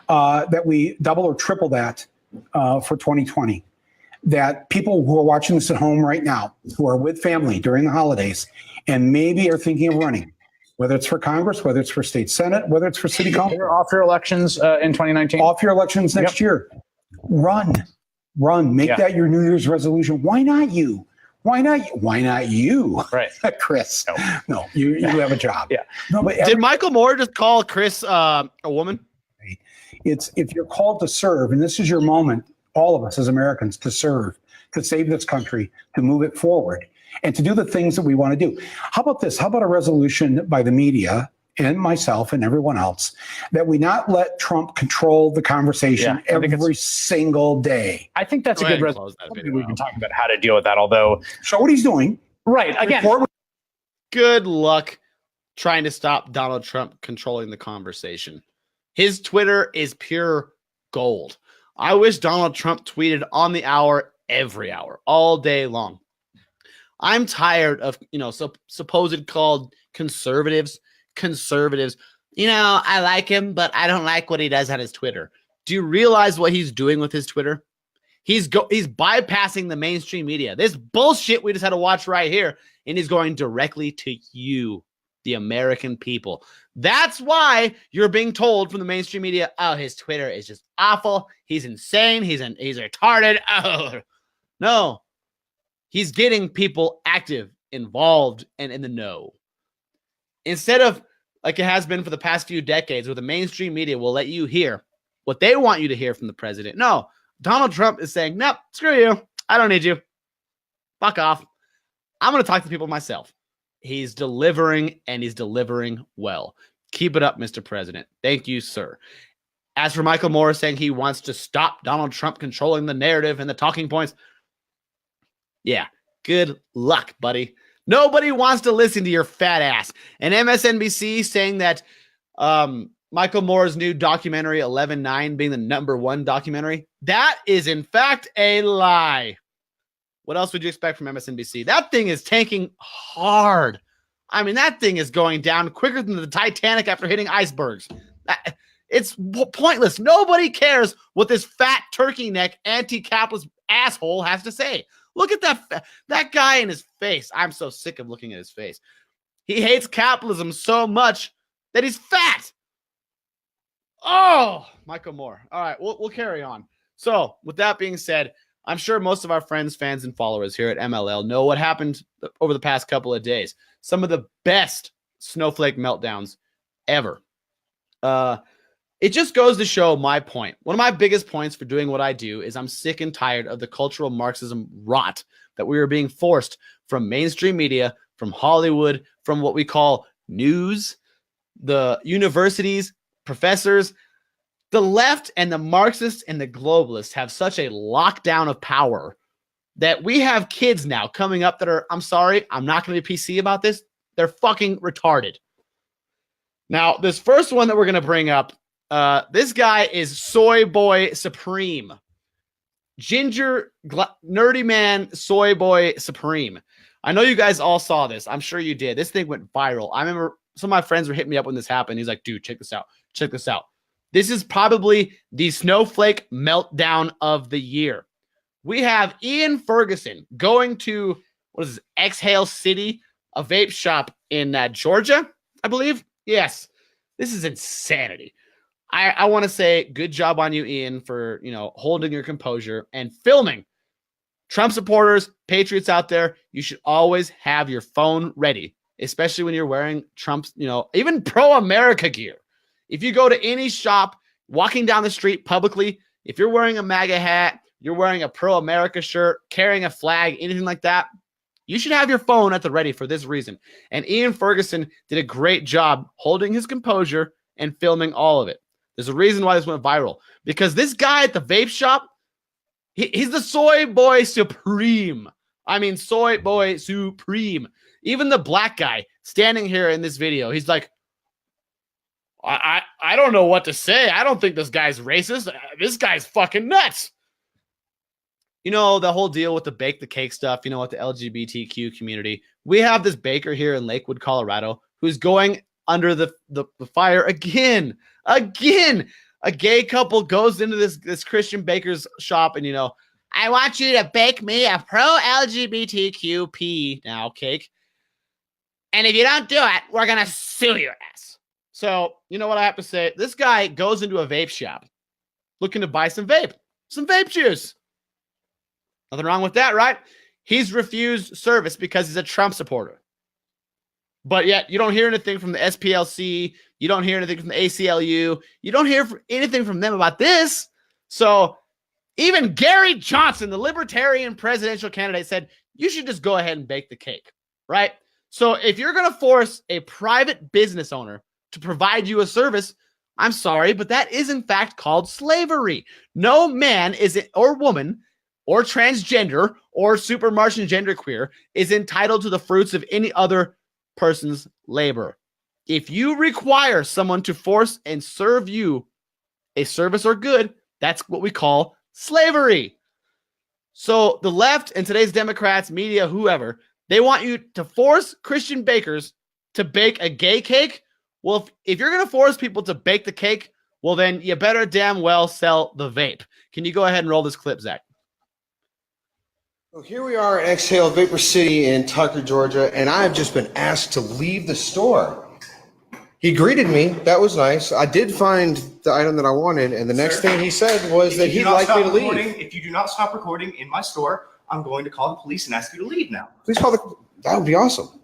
that we double or triple that for 2020. That people who are watching this at home right now, who are with family during the holidays, and maybe are thinking of running, whether it's for Congress, whether it's for state Senate, whether it's for city council. Off your elections in 2019. Off your elections next year. Run. Make that your New Year's resolution. Why not you? Why not you? Right. Chris. No, you have a job. Yeah. No, but did Michael Moore just call Chris a woman? It's if you're called to serve, and this is your moment, all of us as Americans, to serve, to save this country, to move it forward, and to do the things that we want to do. How about this? How about a resolution by the media and myself and everyone else that we not let Trump control the conversation every single day? I think that's a good resolution. We can talk about how to deal with that, although... Show what he's doing. Right. Again, good luck trying to stop Donald Trump controlling the conversation. His Twitter is pure gold. I wish Donald Trump tweeted on the hour, every hour, all day long. I'm tired of, supposed called conservatives. I like him, but I don't like what he does on his Twitter. Do you realize what he's doing with his Twitter? He's bypassing the mainstream media. This bullshit we just had to watch right here, and he's going directly to you, the American people. That's why you're being told from the mainstream media, oh, his Twitter is just awful. He's insane. He's retarded. Oh, no. He's getting people active, involved, and in the know. Instead of, like it has been for the past few decades, where the mainstream media will let you hear what they want you to hear from the president. No, Donald Trump is saying, nope, screw you. I don't need you. Fuck off. I'm going to talk to people myself. He's delivering, and he's delivering well. Keep it up, Mr. President. Thank you, sir. As for Michael Moore saying he wants to stop Donald Trump controlling the narrative and the talking points, yeah, good luck, buddy. Nobody wants to listen to your fat ass. And MSNBC saying that Michael Moore's new documentary, 11/9, being the #1 documentary, that is in fact a lie. What else would you expect from MSNBC? That thing is tanking hard. I mean, that thing is going down quicker than the Titanic after hitting icebergs. It's pointless. Nobody cares what this fat turkey neck anti-capitalist asshole has to say. Look at that guy in his face. I'm so sick of looking at his face. He hates capitalism so much that he's fat. Oh, Michael Moore. All right, we'll carry on. So, with that being said, I'm sure most of our friends, fans, and followers here at MLL know what happened over the past couple of days. Some of the best Snowflake meltdowns ever. It just goes to show my point. One of my biggest points for doing what I do is I'm sick and tired of the cultural Marxism rot that we are being forced from mainstream media, from Hollywood, from what we call news, the universities, professors. The left and the Marxists and the globalists have such a lockdown of power that we have kids now coming up that are, I'm sorry, I'm not going to be PC about this. They're fucking retarded. Now, this first one that we're going to bring up, this guy is Soy Boy Supreme. Nerdy man Soy Boy Supreme. I know you guys all saw this. I'm sure you did. This thing went viral. I remember some of my friends were hitting me up when this happened. He's like, dude, check this out. Check this out. This is probably the Snowflake meltdown of the year. We have Ian Ferguson going to, what is it, Exhale City, a vape shop in Georgia, I believe. Yes, this is insanity. I want to say good job on you, Ian, for holding your composure and filming. Trump supporters, patriots out there, you should always have your phone ready, especially when you're wearing Trump's, even pro-America gear. If you go to any shop, walking down the street publicly, if you're wearing a MAGA hat, you're wearing a pro-America shirt, carrying a flag, anything like that, you should have your phone at the ready for this reason. And Ian Ferguson did a great job holding his composure and filming all of it. There's a reason why this went viral. Because this guy at the vape shop, he's the Soy Boy Supreme. I mean, Soy Boy Supreme. Even the black guy standing here in this video, he's like, I don't know what to say. I don't think this guy's racist. This guy's fucking nuts. The whole deal with the bake the cake stuff, with the LGBTQ community. We have this baker here in Lakewood, Colorado, who's going under the fire again. Again, a gay couple goes into this Christian baker's shop and, I want you to bake me a pro-LGBTQP now cake. And if you don't do it, we're going to sue your ass. So, you know what I have to say? This guy goes into a vape shop looking to buy some vape juice. Nothing wrong with that, right? He's refused service because he's a Trump supporter. But yet, you don't hear anything from the SPLC. You don't hear anything from the ACLU. You don't hear anything from them about this. So, even Gary Johnson, the libertarian presidential candidate, said, you should just go ahead and bake the cake, right? So, if you're going to force a private business owner to provide you a service, I'm sorry, but that is in fact called slavery. No man or woman or transgender or super Martian genderqueer is entitled to the fruits of any other person's labor. If you require someone to force and serve you a service or good, that's what we call slavery. So the left and today's Democrats, media, whoever, they want you to force Christian bakers to bake a gay cake. Well, if you're going to force people to bake the cake, well, then you better damn well sell the vape. Can you go ahead and roll this clip, Zach? So here we are at Exhale Vapor City in Tucker, Georgia, and I have just been asked to leave the store. He greeted me. That was nice. I did find the item that I wanted, and the next thing he said was that he'd like me to leave. If you do not stop recording in my store, I'm going to call the police and ask you to leave now. Please call the. That would be awesome.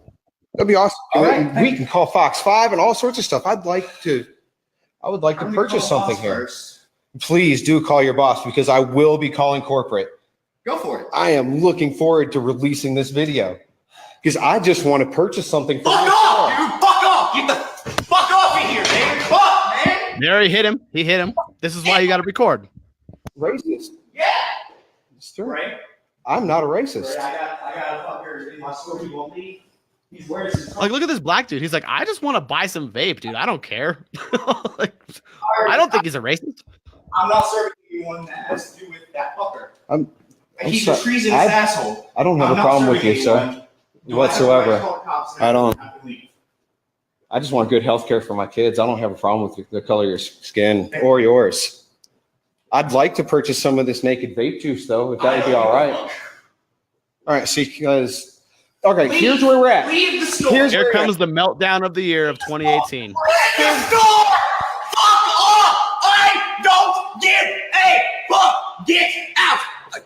That'd be awesome. All right, we can call Fox 5 and all sorts of stuff. I would like to purchase something here. First. Please do call your boss because I will be calling corporate. Go for it. I am looking forward to releasing this video because I just want to purchase something from Fuck your off, store. dude! Fuck off! Get the fuck off of here, man! Fuck, man! There, he hit him. This is why you got to record. Racist. Yeah. It's true. Right. I'm not a racist. I got a fucker in my store. You want me? Like, look at this black dude. He's like, I just want to buy some vape, dude. I don't care. Like, I don't think he's a racist. I'm not serving anyone that has to do with that fucker. He's sorry. a treasonous asshole. I don't have I'm a not problem with serving you, sir, anyone. whatsoever. I don't. Have to leave. I just want good health care for my kids. I don't have a problem with the color of your skin or yours. I'd like to purchase some of this naked vape juice, though, if that would be all right. All right, see, because, okay, here's where we're at. Leave the store. Here comes the meltdown of the year of 2018. Leave the store! Fuck off! I don't give a fuck! Get out!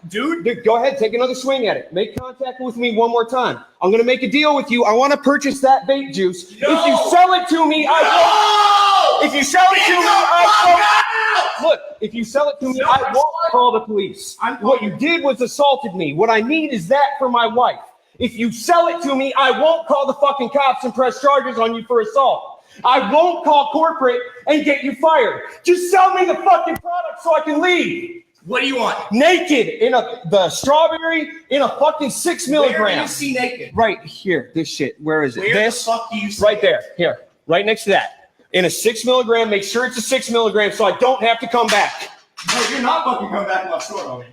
Dude, go ahead, take another swing at it. Make contact with me one more time. I'm going to make a deal with you. I want to purchase that vape juice. No. If you sell it to me, I won't. If you sell it to me, I won't. Look, if you sell it to me, I won't call the police. What you did was assaulted me. What I need is that for my wife. If you sell it to me, I won't call the fucking cops and press charges on you for assault. I won't call corporate and get you fired. Just sell me the fucking product so I can leave. What do you want? Naked in the strawberry in a fucking 6 milligram. Where do you see naked? Right here, this shit. Where is it? Where this the fuck do you see right there. Here, right next to that. In a 6 milligram. Make sure it's a 6 milligram so I don't have to come back. No, you're not fucking coming back to my store, homie.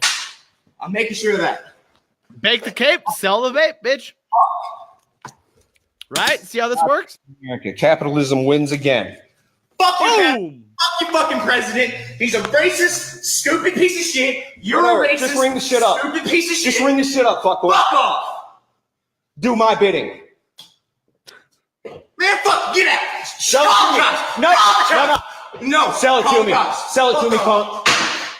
I'm making sure of that. Bake the cake, sell the vape, bitch. Right? See how this works? Okay, capitalism wins again. Fuck you, fuck you, fucking president. He's a racist, stupid piece of shit. You're a racist, just ring the shit up. stupid piece of shit. Just ring the shit up, fuck off. Do my bidding. Man, fuck, get out. Sell it to me. No. Sell it to me. Sell it to me, punk.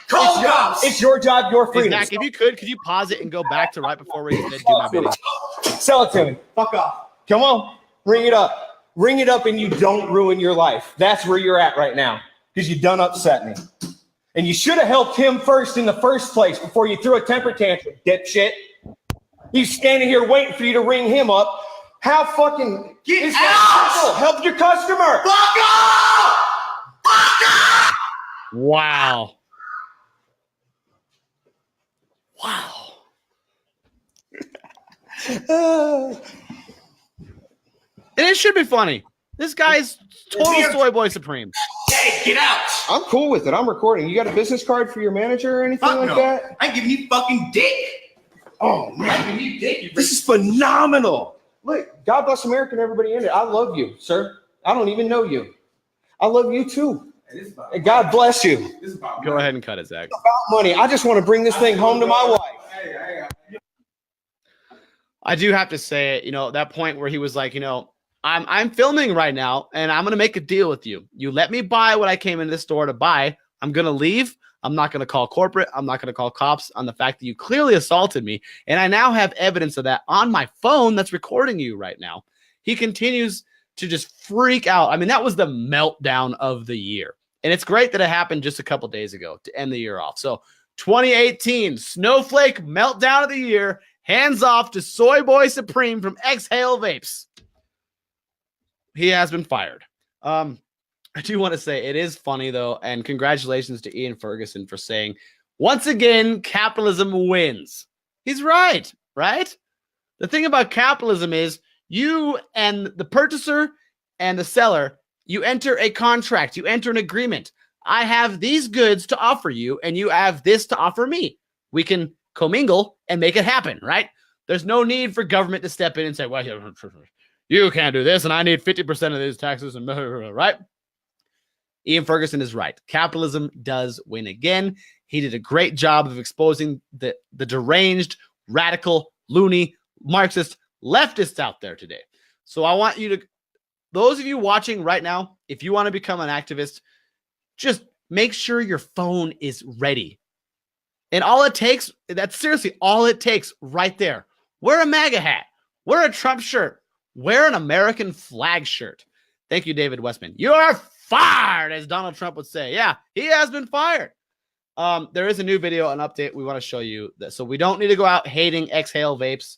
Call the cops. It's your job, your Hey, freedom. Zach, if you could you pause it and go back to right before we said do my bidding? Sell it to me. Fuck off. Come on. Ring it up. Ring it up and you don't ruin your life. That's where you're at right now because you done upset me. And you should have helped him first in the first place before you threw a temper tantrum, dipshit. He's standing here waiting for you to ring him up. How fucking Get out! Help your customer. Fuck off! Fuck off! Wow. Wow. And it should be funny. This guy's total soy boy supreme. Hey, get out! I'm cool with it. I'm recording. You got a business card for your manager or anything like that? I ain't giving you fucking dick. Oh, I'm not giving you dick. This is phenomenal. Look, God bless America and everybody in it. I love you, sir. I don't even know you. I love you too. And God bless you. Go ahead and cut it, Zach. It's about money. I just want to bring this thing home to my wife. I do have to say it, that point where he was like, I'm filming right now and I'm going to make a deal with you. You let me buy what I came into the store to buy. I'm going to leave. I'm not going to call corporate. I'm not going to call cops on the fact that you clearly assaulted me. And I now have evidence of that on my phone that's recording you right now. He continues to just freak out. I mean, that was the meltdown of the year. And it's great that it happened just a couple days ago to end the year off. So 2018 Snowflake meltdown of the year. Hands off to Soy Boy Supreme from Exhale Vapes. He has been fired. I do want to say it is funny, though, and congratulations to Ian Ferguson for saying, once again, capitalism wins. He's right? The thing about capitalism is you and the purchaser and the seller, you enter a contract, you enter an agreement. I have these goods to offer you, and you have this to offer me. We can commingle and make it happen, right? There's no need for government to step in and say, well, you can't do this, and I need 50% of these taxes, and right? Ian Ferguson is right. Capitalism does win again. He did a great job of exposing the deranged, radical, loony, Marxist, leftists out there today. So I want you to, those of you watching right now, if you want to become an activist, just make sure your phone is ready. And all it takes, that's seriously all it takes right there. Wear a MAGA hat. Wear a Trump shirt. Wear an American flag shirt. Thank you, David Westman. You are fired, as Donald Trump would say. Yeah, he has been fired. There is a new video, an update we want to show you. So we don't need to go out hating Exhale Vapes.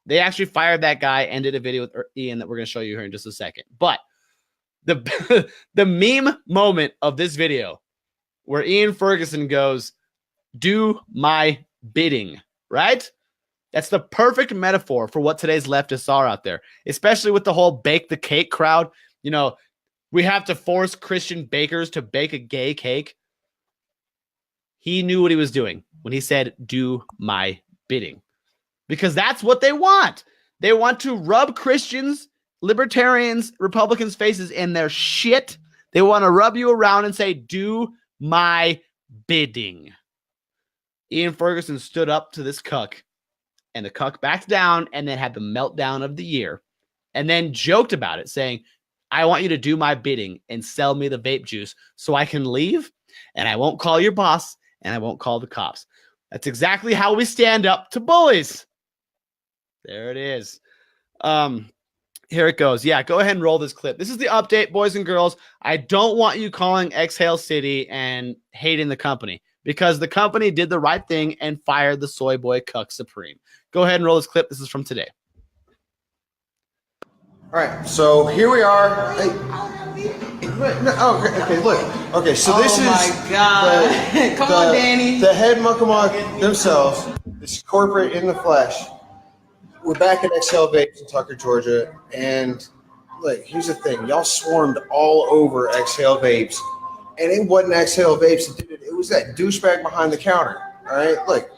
They actually fired that guy and did a video with Ian that we're going to show you here in just a second. But the meme moment of this video where Ian Ferguson goes, do my bidding, right? That's the perfect metaphor for what today's leftists are out there, especially with the whole bake the cake crowd. You know, we have to force Christian bakers to bake a gay cake. He knew what he was doing when he said, do my bidding, because that's what they want. They want to rub Christians, libertarians, Republicans' faces in their shit. They want to rub you around and say, do my bidding. Ian Ferguson stood up to this cuck, and the cuck backed down and then had the meltdown of the year, and then joked about it, saying, I want you to do my bidding and sell me the vape juice so I can leave, and I won't call your boss, and I won't call the cops. That's exactly how we stand up to bullies. There it is. Here it goes. Yeah, go ahead and roll this clip. This is the update, boys and girls. I don't want you calling Exhale City and hating the company, because the company did the right thing and fired the soy boy cuck supreme. Go ahead and roll this clip. This is from today. All right, so here we are. Hey, okay, look. Okay, so this is Come on, Danny. The head muckamuck themselves, this corporate in the flesh. We're back at Exhale Vapes in Tucker, Georgia, and look, here's the thing. Y'all swarmed all over Exhale Vapes, and it wasn't Exhale Vapes that did it. It was that douchebag behind the counter, all right? Look,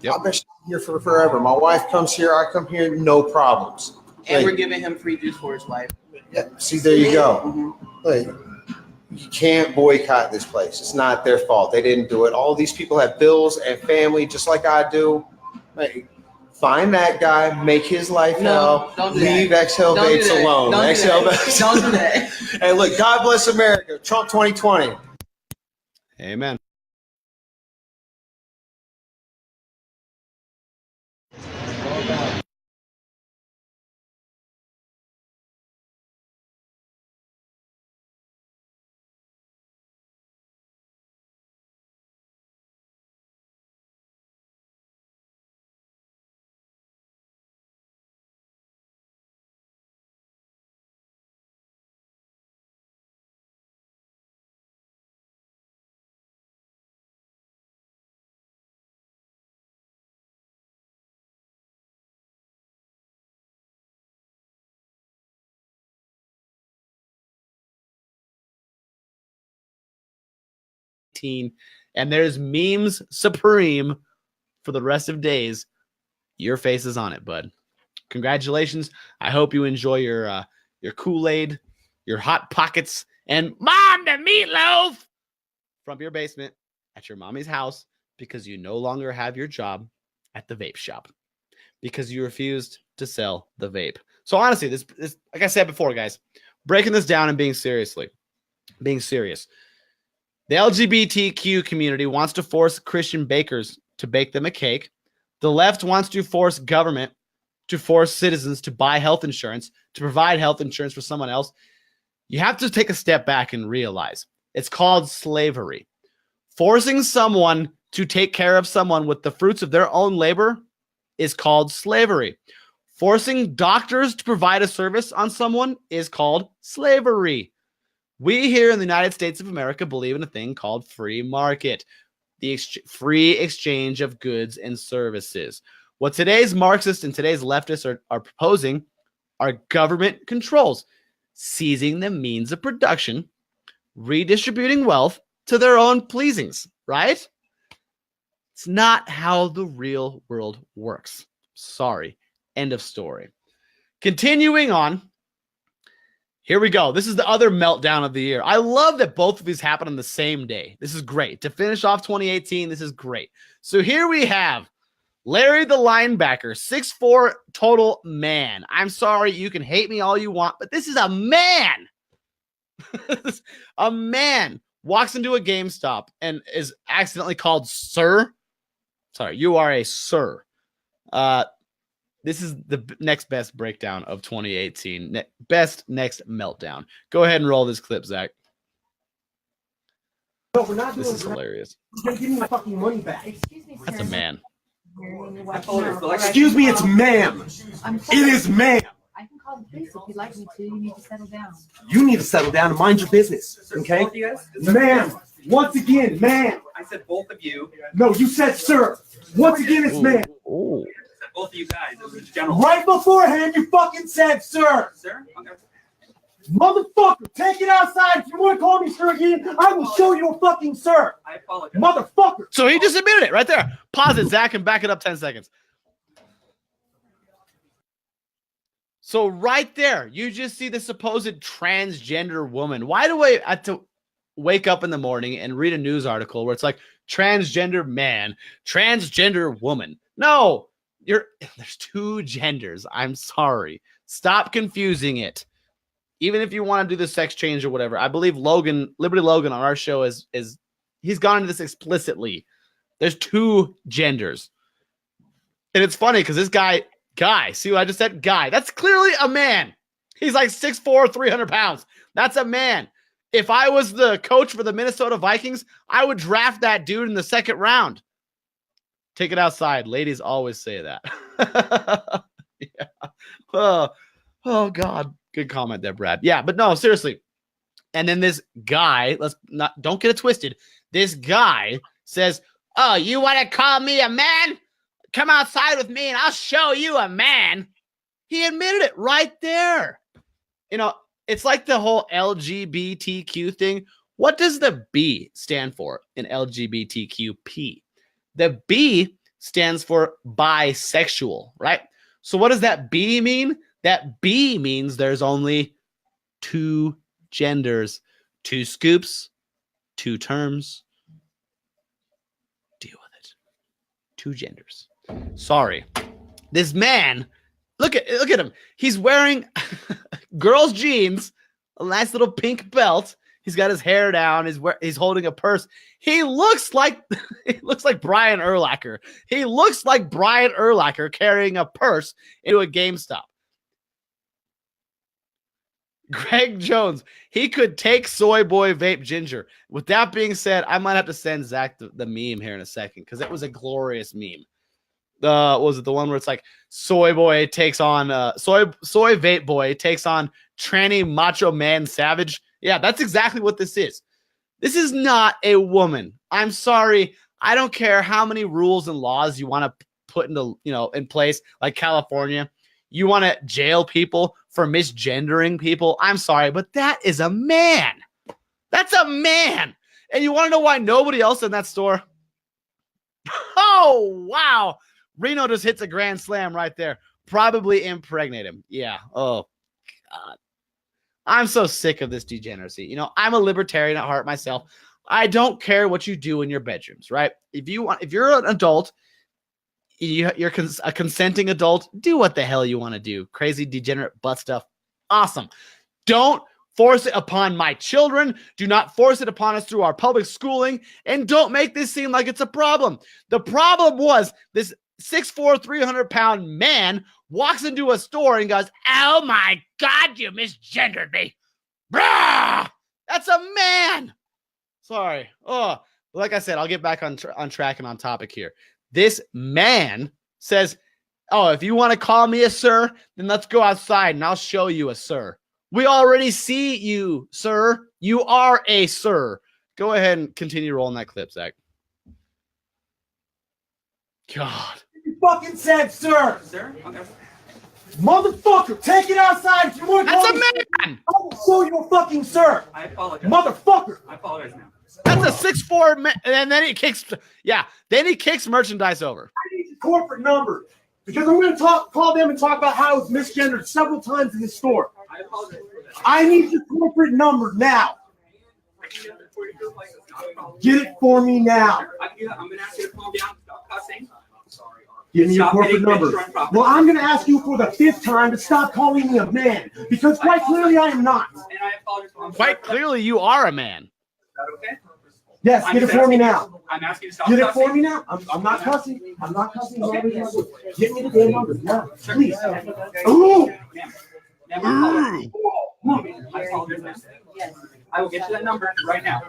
I've been here for forever. My wife comes here. I come here, no problems. And we're giving him free juice for his wife. Yeah, see, there you go. Like, you can't boycott this place. It's not their fault. They didn't do it. All these people have bills and family, just like I do. Like, find that guy, make his life hell, leave Exhale Vapes alone. Exhale Vapes. Don't do that. Hey, look, God bless America. Trump 2020. Amen. And there's memes supreme for the rest of days. Your face is on it, bud. Congratulations. I hope you enjoy your Kool-Aid, your Hot Pockets, and Mom, the meatloaf from your basement at your mommy's house, because you no longer have your job at the vape shop because you refused to sell the vape. So honestly, this like I said before, guys, breaking this down and being serious. The LGBTQ community wants to force Christian bakers to bake them a cake. The left wants to force government to force citizens to buy health insurance, to provide health insurance for someone else. You have to take a step back and realize it's called slavery. Forcing someone to take care of someone with the fruits of their own labor is called slavery. Forcing doctors to provide a service on someone is called slavery. We here in the United States of America believe in a thing called free market, the free exchange of goods and services. What today's Marxists and today's leftists are proposing are government controls, seizing the means of production, redistributing wealth to their own pleasings, right? It's not how the real world works. Sorry. End of story. Continuing on. Here we go. This is the other meltdown of the year. I love that both of these happen on the same day. This is great. To finish off 2018, this is great. So here we have Larry the linebacker, 6'4" total man. I'm sorry, you can hate me all you want, but this is a man. A man walks into a GameStop and is accidentally called sir. Sorry, you are a sir. This is the next best breakdown of 2018. Best next meltdown. Go ahead and roll this clip, Zach. No, we're not. This is hilarious. You're gonna give me my fucking money back. Excuse me, That's a man. Excuse me, it's ma'am. It is ma'am. I can call the police if you'd like me to. You need to settle down. You need to settle down and mind your business, okay? Ma'am, once again, ma'am. I said both of you. No, you said sir. Once again, it's ma'am. both of you guys. It was general. Right beforehand, you fucking said, sir. Sir? Okay. Motherfucker, take it outside. If you want to call me sir again, I will show you a fucking sir. I apologize. Motherfucker. So he just admitted it right there. Pause it, Zach, and back it up 10 seconds. So right there, you just see the supposed transgender woman. Why do I have to wake up in the morning and read a news article where it's like transgender man, transgender woman? No, there's two genders. I'm sorry. Stop confusing it. Even if you want to do the sex change or whatever, I believe Liberty Logan on our show is he's gone into this explicitly. There's two genders. And it's funny because this guy, see what I just said? Guy. That's clearly a man. He's like 6'4", 300 pounds. That's a man. If I was the coach for the Minnesota Vikings, I would draft that dude in the second round. Take it outside. Ladies always say that. Yeah. Oh, God. Good comment there, Brad. Yeah, but no, seriously. And then this guy, don't get it twisted. This guy says, oh, you want to call me a man? Come outside with me and I'll show you a man. He admitted it right there. You know, it's like the whole LGBTQ thing. What does the B stand for in LGBTQP? The B stands for bisexual, right? So what does that B mean? That B means there's only two genders, two scoops, two terms. Deal with it. Two genders. Sorry. This man, look at him. He's wearing girls' jeans, a nice little pink belt. He's got his hair down. He's holding a purse. He looks like Brian Urlacher. He looks like Brian Urlacher carrying a purse into a GameStop. Greg Jones, he could take soy boy vape ginger. With that being said, I might have to send Zach the meme here in a second because it was a glorious meme. Was it the one where it's like soy boy takes on soy vape boy takes on tranny macho man savage? Yeah, that's exactly what this is. This is not a woman. I'm sorry. I don't care how many rules and laws you want to put in place, like California. You want to jail people for misgendering people. I'm sorry, but that is a man. That's a man. And you want to know why nobody else in that store? Oh, wow. Reno just hits a grand slam right there. Probably impregnate him. Yeah. Oh, God. I'm so sick of this degeneracy. You know, I'm a libertarian at heart myself. I don't care what you do in your bedrooms, right? If you're an adult, you're a consenting adult, do what the hell you want to do. Crazy, degenerate butt stuff. Awesome. Don't force it upon my children. Do not force it upon us through our public schooling. And don't make this seem like it's a problem. The problem was this 6'4", 300-pound man walks into a store and goes, oh my God, you misgendered me. Brah! That's a man. Sorry. Oh, like I said, I'll get back on track and on topic here. This man says, oh, if you want to call me a sir, then let's go outside and I'll show you a sir. We already see you, sir. You are a sir. Go ahead and continue rolling that clip, Zach. God. You fucking said, sir. Sir? Okay. Motherfucker, take it outside. If you want to call me man. I will show you a fucking sir. I apologize. Motherfucker. I apologize now. That's a 6'4", man, and then he kicks. Yeah, then he kicks merchandise over. I need your corporate number because I'm going to call them and talk about how it's misgendered several times in this store. I apologize for that. I need your corporate number now. Get it for me now. I'm going to ask you to calm down. Stop cussing. Give me your Stop corporate hitting number. extra improper. Well, I'm going to ask you for the 5th time to stop calling me a man because quite clearly I am not. And I apologize for Quite clearly, you are a man. Is that okay? Yes, get it for me now. I'm asking you to stop Get it cussing. for me now. I'm not cussing. I'm not cussing. Get me the damn number now, please. Ooh. Ma'am, I apologize. I will get you that number right now.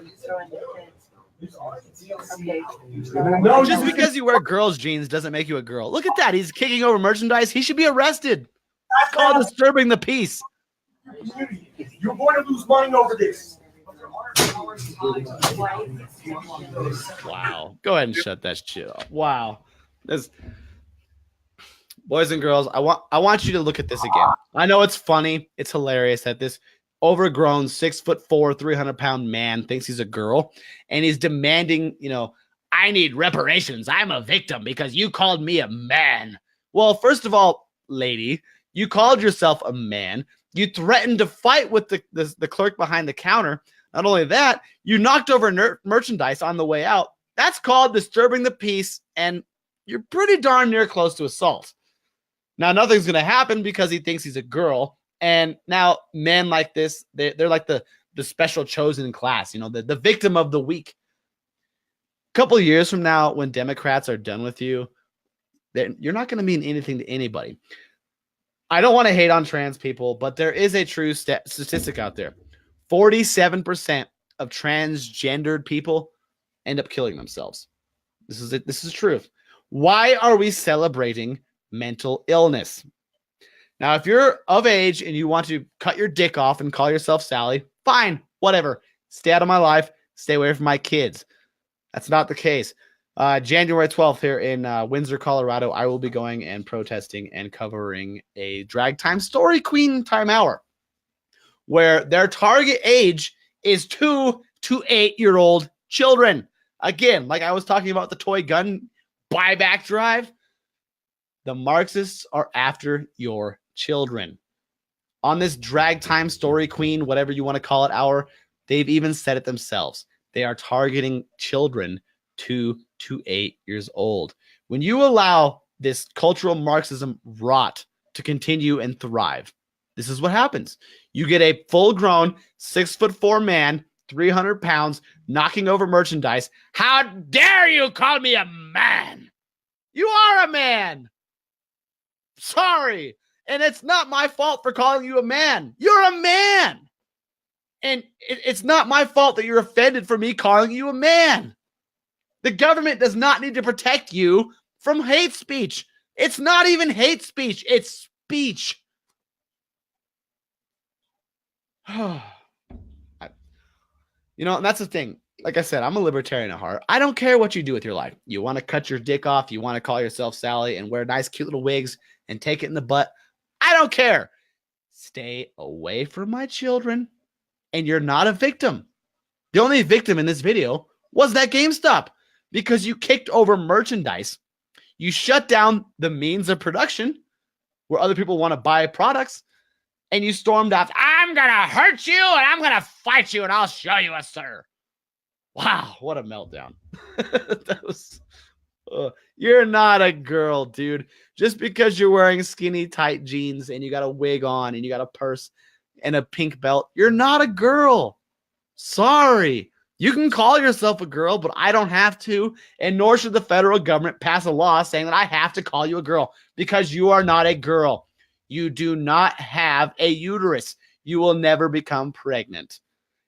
Just because you wear girls' jeans doesn't make you a girl. Look at that. He's kicking over merchandise. He should be arrested. That's called disturbing the peace. You're going to lose money over this. Wow. Go ahead and shut that shit off. Wow. boys and girls, I want you to look at this again. I know it's funny, it's hilarious that this overgrown 6'4", 300-pound man thinks he's a girl, and he's demanding, I need reparations. I'm a victim because you called me a man. Well, first of all, lady, you called yourself a man. You threatened to fight with the clerk behind the counter. Not only that, you knocked over merchandise on the way out. That's called disturbing the peace, and you're pretty darn near close to assault. Now, nothing's going to happen because he thinks he's a girl, and now men like this, they're like the special chosen class, the victim of the week. A couple of years from now, when Democrats are done with you, you're not going to mean anything to anybody. I don't want to hate on trans people, but there is a true statistic out there. 47% of transgendered people end up killing themselves. This is it. This is truth. Why are we celebrating mental illness? Now, if you're of age and you want to cut your dick off and call yourself Sally, fine, whatever. Stay out of my life. Stay away from my kids. That's not the case. January 12th here in Windsor, Colorado, I will be going and protesting and covering a drag time story queen time hour where their target age is 2 to 8-year-old children. Again, like I was talking about the toy gun buyback drive, the Marxists are after your children. On this drag time story queen, whatever you want to call it, hour, they've even said it themselves. They are targeting children 2 to 8 years old. When you allow this cultural Marxism rot to continue and thrive, this is what happens. You get a full-grown 6'4" man, 300 pounds, knocking over merchandise. How dare you call me a man? You are a man. Sorry. And it's not my fault for calling you a man. You're a man. And it's not my fault that you're offended for me calling you a man. The government does not need to protect you from hate speech. It's not even hate speech. It's speech. And that's the thing. Like I said, I'm a libertarian at heart. I don't care what you do with your life. You want to cut your dick off. You want to call yourself Sally and wear nice, cute little wigs and take it in the butt. I don't care. Stay away from my children. And you're not a victim. The only victim in this video was that GameStop because you kicked over merchandise. You shut down the means of production where other people want to buy products. And you stormed off. I'm going to hurt you and I'm going to fight you and I'll show you a sir. Wow, what a meltdown. That was, you're not a girl, dude. Just because you're wearing skinny, tight jeans and you got a wig on and you got a purse and a pink belt, you're not a girl. Sorry. You can call yourself a girl, but I don't have to, and nor should the federal government pass a law saying that I have to call you a girl because you are not a girl. You do not have a uterus. You will never become pregnant.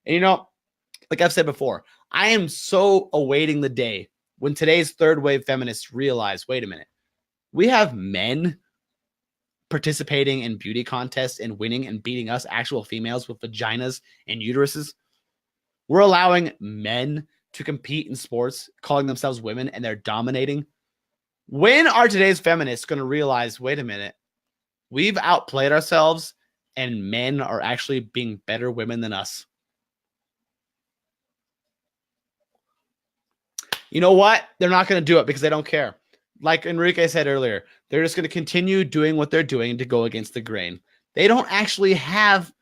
And like I've said before, I am so awaiting the day when today's third wave feminists realize, wait a minute, we have men participating in beauty contests and winning and beating us actual females with vaginas and uteruses. We're allowing men to compete in sports, calling themselves women, and they're dominating. When are today's feminists going to realize, wait a minute, we've outplayed ourselves and men are actually being better women than us? You know what? They're not going to do it because they don't care. Like Enrique said earlier, they're just going to continue doing what they're doing to go against the grain. They don't actually have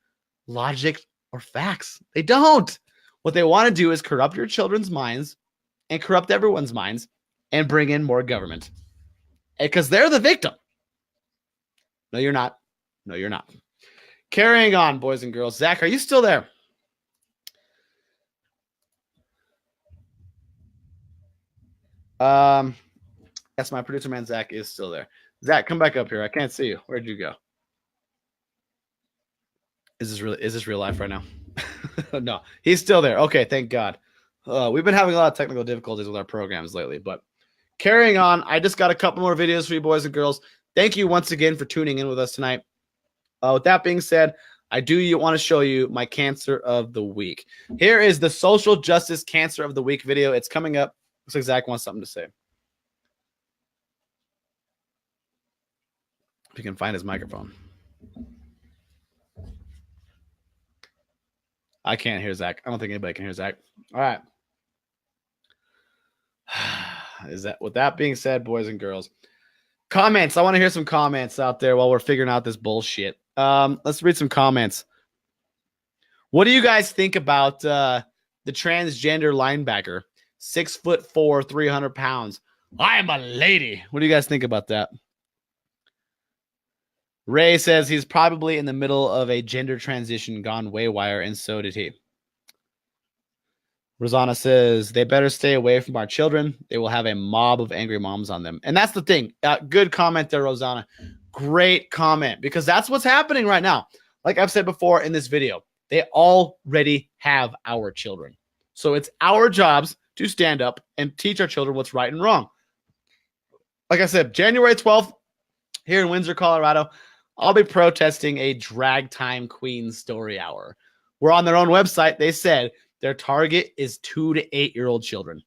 logic or facts. They don't. What they want to do is corrupt your children's minds and corrupt everyone's minds and bring in more government. Because they're the victim. No, you're not. No, you're not. Carrying on, boys and girls. Zach, are you still there? Yes, my producer man Zach is still there. Zach, come back up here. I can't see you. Where'd you go? Is this real life right now? No, he's still there. Okay, thank God. We've been having a lot of technical difficulties with our programs lately, but carrying on, I just got a couple more videos for you boys and girls. Thank you once again for tuning in with us tonight. With that being said, I do want to show you my cancer of the week. Here is the social justice cancer of the week video. It's coming up. Looks like Zach wants something to say. If you can find his microphone. I can't hear Zach. I don't think anybody can hear Zach. All right. With that being said, boys and girls, comments. I want to hear some comments out there while we're figuring out this bullshit. Let's read some comments. What do you guys think about the transgender linebacker? 6'4", 300 pounds. I am a lady. What do you guys think about that? Ray says he's probably in the middle of a gender transition gone waywire, and so did he. Rosanna says they better stay away from our children. They will have a mob of angry moms on them. And that's the thing. Good comment there, Rosanna. Great comment, because that's what's happening right now. Like I've said before in this video, they already have our children. So it's our jobs to stand up and teach our children what's right and wrong. Like I said, January 12th here in Windsor, Colorado, I'll be protesting a drag time queen story hour. We're on their own website. They said their target is 2 to 8-year-old children.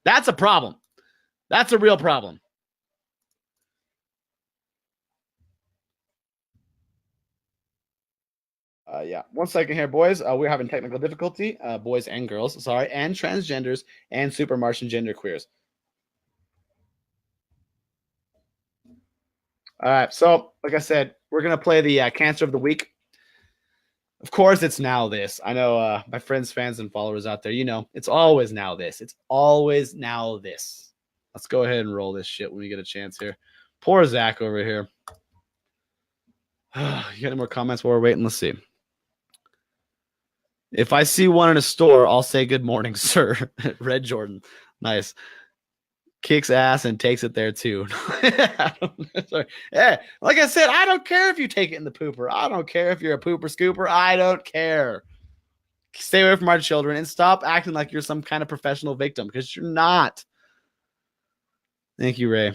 That's a problem. That's a real problem. Yeah, 1 second here, boys. We're having technical difficulty, boys and girls, sorry, and transgenders and super Martian gender queers. All right, so like I said, we're going to play the cancer of the week. Of course, it's now this. I know my friends, fans, and followers out there, you know, it's always now this. It's always now this. Let's go ahead and roll this shit when we get a chance here. Poor Zach over here. You got any more comments while we're waiting? Let's see. If I see one in a store, I'll say good morning, sir. Red Jordan. Nice. Kicks ass and takes it there too. Sorry. Yeah, like I said, I don't care if you take it in the pooper. I don't care if you're a pooper scooper. I don't care. Stay away from our children and stop acting like you're some kind of professional victim, because you're not. Thank you, Ray.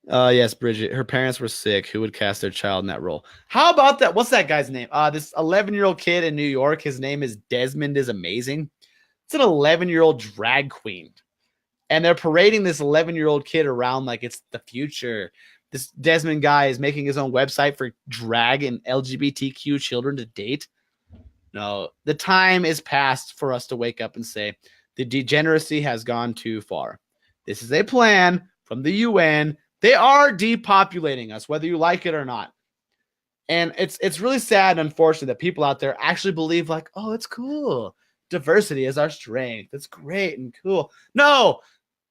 Yes, Bridget. Her parents were sick. Who would cast their child in that role? How about that? What's that guy's name? This 11-year-old kid in New York. His name is Desmond is Amazing. It's an 11-year-old drag queen. And they're parading this 11-year-old kid around like it's the future. This Desmond guy is making his own website for drag and LGBTQ children to date. No, the time is past for us to wake up and say the degeneracy has gone too far. This is a plan from the UN. They are depopulating us, whether you like it or not. And it's really sad and unfortunate that people out there actually believe like, oh, it's cool. Diversity is our strength. It's great and cool. No,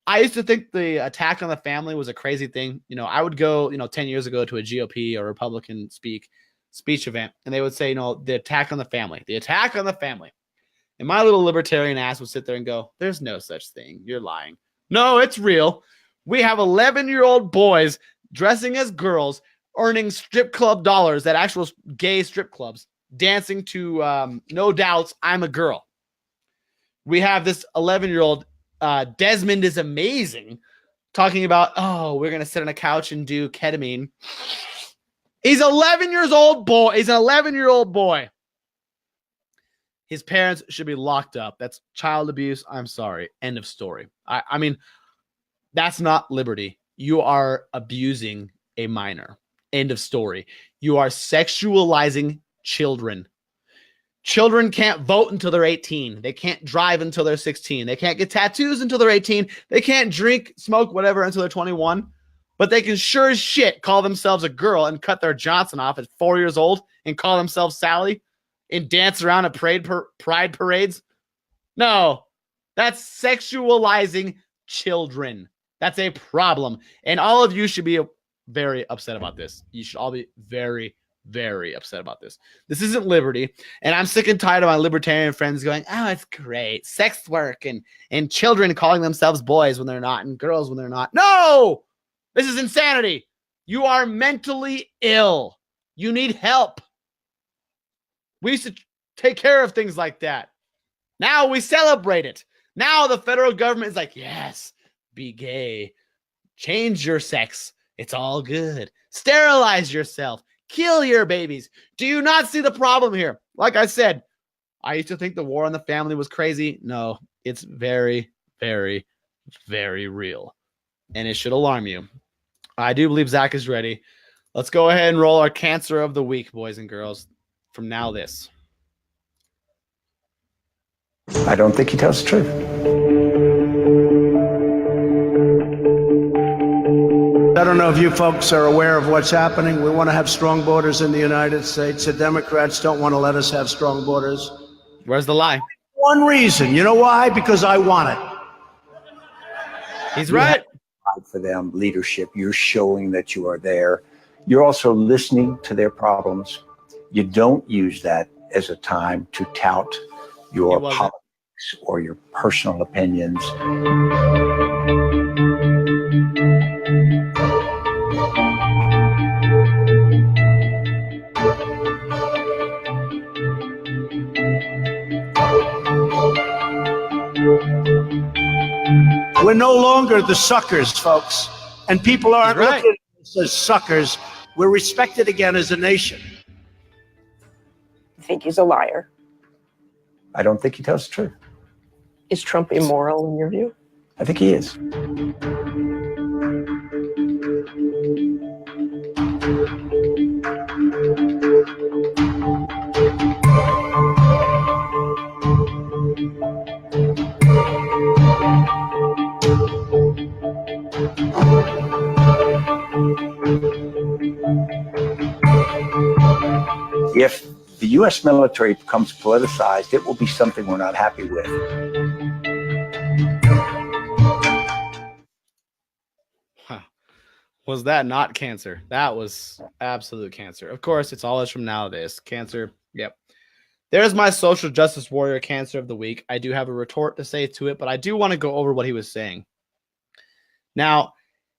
I used to think the attack on the family was a crazy thing. You know, I would go, 10 years ago to a GOP or Republican speech event, and they would say, the attack on the family, the attack on the family. And my little libertarian ass would sit there and go, there's no such thing. You're lying. No, it's real. We have 11-year-old boys dressing as girls, earning strip club dollars at actual gay strip clubs, dancing to No Doubt's I'm a Girl. We have this 11-year-old Desmond is Amazing talking about, oh, we're going to sit on a couch and do ketamine. He's 11 years old boy. He's an 11-year-old boy. His parents should be locked up. That's child abuse. I'm sorry. End of story. I mean, that's not liberty. You are abusing a minor. End of story. You are sexualizing children. Children can't vote until they're 18. They can't drive until they're 16. They can't get tattoos until they're 18. They can't drink, smoke, whatever until they're 21. But they can sure as shit call themselves a girl and cut their Johnson off at 4 years old and call themselves Sally and dance around at pride parades. No, that's sexualizing children. That's a problem. And all of you should be very upset about this. You should all be very, very upset about this. This isn't liberty. And I'm sick and tired of my libertarian friends going, oh, it's great. Sex work and children calling themselves boys when they're not and girls when they're not. No, this is insanity. You are mentally ill. You need help. We used to take care of things like that. Now we celebrate it. Now the federal government is like, yes, be gay. Change your sex. It's all good. Sterilize yourself. Kill your babies. Do you not see the problem here? Like I said, I used to think the war on the family was crazy. No, it's very, very, very real. And it should alarm you. I do believe Zach is ready. Let's go ahead and roll our cancer of the week, boys and girls. From now, this. I don't think he tells the truth. I don't know if you folks are aware of what's happening. We want to have strong borders in the United States. The Democrats don't want to let us have strong borders. Where's the lie? One reason. You know why? Because I want it. He's right. For them, leadership, you're showing that you are there. You're also listening to their problems. You don't use that as a time to tout your politics or your personal opinions. We're no longer the suckers, folks. And people aren't looking at us as suckers. We're respected again as a nation. I think he's a liar. I don't think he tells the truth. Is Trump immoral in your view? I think he is. If the U.S. military becomes politicized, it will be something we're not happy with. Was that not cancer? That was absolute cancer. Of course, it's always from nowadays. Cancer. Yep. There's my social justice warrior cancer of the week. I do have a retort to say to it, but I do want to go over what he was saying. Now,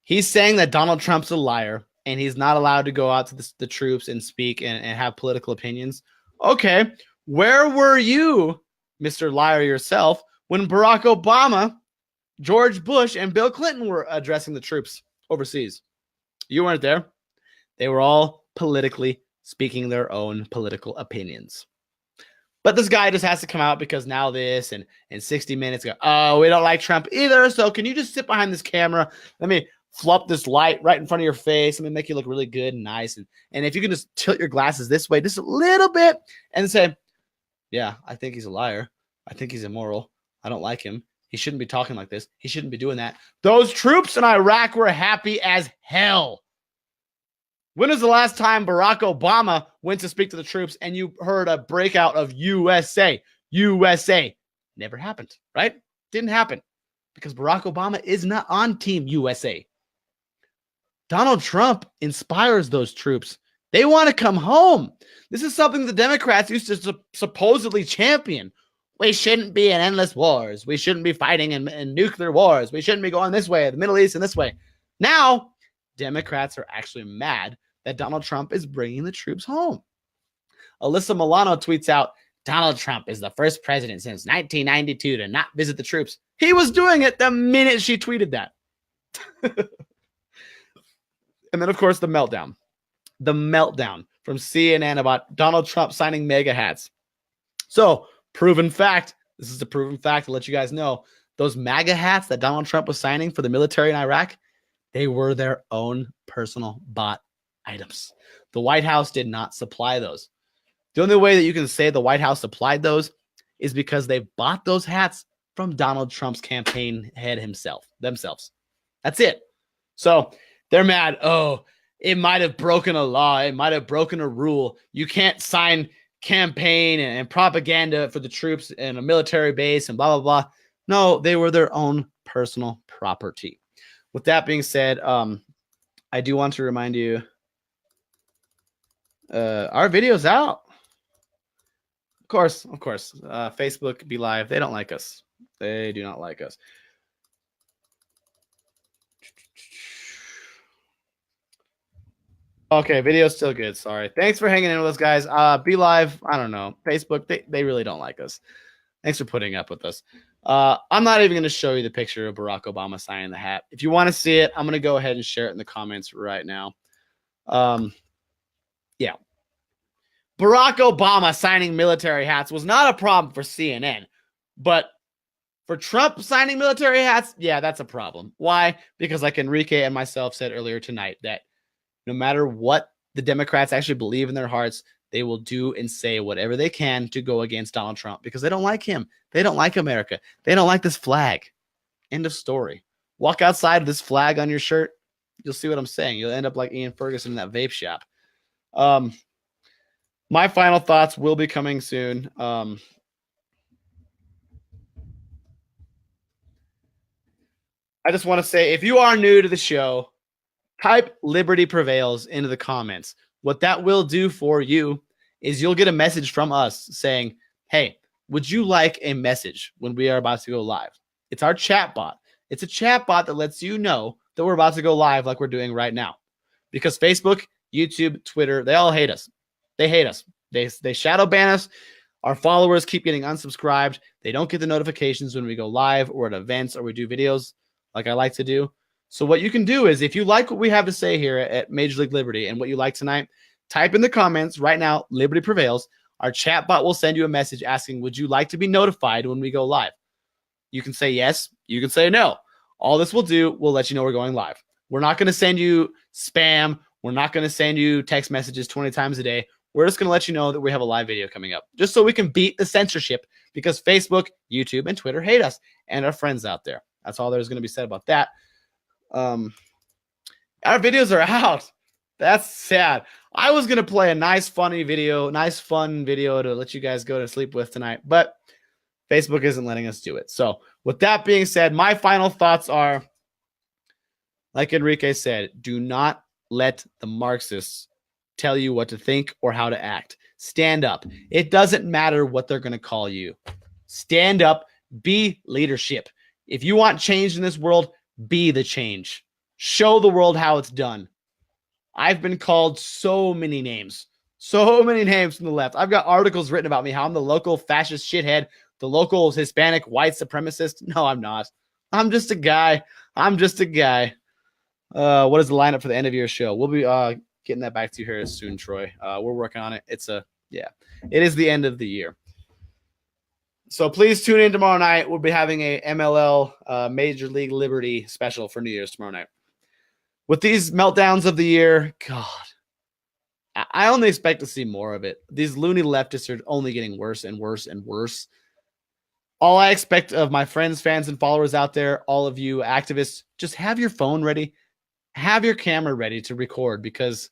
he's saying that Donald Trump's a liar and he's not allowed to go out to the troops and speak and have political opinions. Okay, where were you, Mr. Liar yourself, when Barack Obama, George Bush, and Bill Clinton were addressing the troops overseas? You weren't there. They were all politically speaking their own political opinions. But this guy just has to come out because now this and 60 Minutes go, oh, we don't like Trump either. So can you just sit behind this camera? Let me flop this light right in front of your face. Let me make you look really good and nice. And if you can just tilt your glasses this way just a little bit and say, yeah, I think he's a liar. I think he's immoral. I don't like him. He shouldn't be talking like this. He shouldn't be doing that. Those troops in Iraq were happy as hell. When was the last time Barack Obama went to speak to the troops and you heard a breakout of USA? USA. Never happened, right? Didn't happen because Barack Obama is not on Team USA. Donald Trump inspires those troops. They want to come home. This is something the Democrats used to supposedly champion. We shouldn't be in endless wars. We shouldn't be fighting in nuclear wars. We shouldn't be going this way, the Middle East, and this way. Now, Democrats are actually mad that Donald Trump is bringing the troops home. Alyssa Milano tweets out, Donald Trump is the first president since 1992 to not visit the troops. He was doing it the minute she tweeted that. And then, of course, the meltdown. The meltdown from CNN about Donald Trump signing MAGA hats. So, proven fact. This is a proven fact to let you guys know. Those MAGA hats that Donald Trump was signing for the military in Iraq, they were their own personal bought items. The White House did not supply those. The only way that you can say the White House supplied those is because they bought those hats from Donald Trump's campaign head themselves. That's it. So they're mad. Oh, it might have broken a law. It might have broken a rule. You can't sign campaign and propaganda for the troops in a military base and blah, blah, blah. No, they were their own personal property. With that being said, I do want to remind you, our video's out. Of course. Facebook, Be Live. They don't like us. They do not like us. Okay, video's still good. Sorry. Thanks for hanging in with us, guys. Be Live, I don't know. Facebook, they really don't like us. Thanks for putting up with us. I'm not even going to show you the picture of Barack Obama signing the hat. If you want to see it, I'm going to go ahead and share it in the comments right now. Yeah. Barack Obama signing military hats was not a problem for CNN, but For Trump signing military hats, yeah, that's a problem. Why? Because like Enrique and myself said earlier tonight, that no matter what the Democrats actually believe in their hearts, they will do and say whatever they can to go against Donald Trump because they don't like him. They don't like America. They don't like this flag. End of story. Walk outside with this flag on your shirt. You'll see what I'm saying. You'll end up like Ian Ferguson in that vape shop. My final thoughts will be coming soon. I just want to say, if you are new to the show, type Liberty Prevails into the comments. What that will do for you is you'll get a message from us saying, hey, would you like a message when we are about to go live? It's our chat bot. It's a chat bot that lets you know that we're about to go live like we're doing right now. Because Facebook, YouTube, Twitter, they all hate us. They hate us. They shadow ban us. Our followers keep getting unsubscribed. They don't get the notifications when we go live or at events or we do videos like I like to do. So what you can do is, if you like what we have to say here at Major League Liberty and what you like tonight, type in the comments right now, Liberty Prevails. Our chat bot will send you a message asking, would you like to be notified when we go live? You can say yes. You can say no. All this will do, we'll let you know we're going live. We're not going to send you spam. We're not going to send you text messages 20 times a day. We're just going to let you know that we have a live video coming up, just so we can beat the censorship, because Facebook, YouTube, and Twitter hate us and our friends out there. That's all there's going to be said about that. Our videos are out. That's sad. I was going to play a nice fun video to let you guys go to sleep with tonight, but Facebook isn't letting us do it. So with that being said, my final thoughts are, like Enrique said, do not let the Marxists tell you what to think or how to act. Stand up. It doesn't matter what they're going to call you. Stand up. Be leadership. If you want change in this world, be the change. Show the world how it's done. I've been called so many names from the left. I've got articles written about me, how I'm the local fascist shithead, the local Hispanic white supremacist. No, I'm not. I'm just a guy. What is the lineup for the end of your show? We'll be getting that back to you here soon, Troy. We're working on it. It is the end of the year. So please tune in tomorrow night. We'll be having a MLL Major League Liberty special for New Year's tomorrow night. With these meltdowns of the year, God, I only expect to see more of it. These loony leftists are only getting worse and worse and worse. All I expect of my friends, fans, and followers out there, all of you activists, just have your phone ready. Have your camera ready to record, because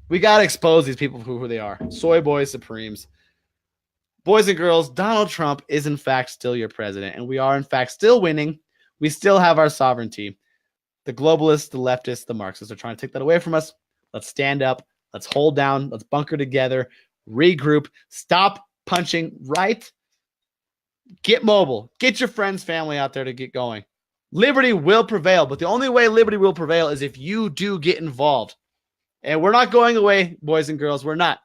we got to expose these people for who they are. Soy boys supremes. Boys and girls, Donald Trump is in fact still your president, and we are in fact still winning. We still have our sovereignty. The globalists, the leftists, the Marxists are trying to take that away from us. Let's stand up. Let's hold down. Let's bunker together. Regroup. Stop punching right. Get mobile. Get your friends, family out there to get going. Liberty will prevail, but the only way liberty will prevail is if you do get involved. And we're not going away, boys and girls. We're not.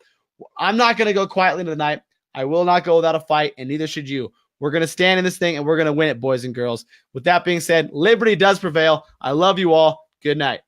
I'm not going to go quietly into the night. I will not go without a fight, and neither should you. We're going to stand in this thing, and we're going to win it, boys and girls. With that being said, liberty does prevail. I love you all. Good night.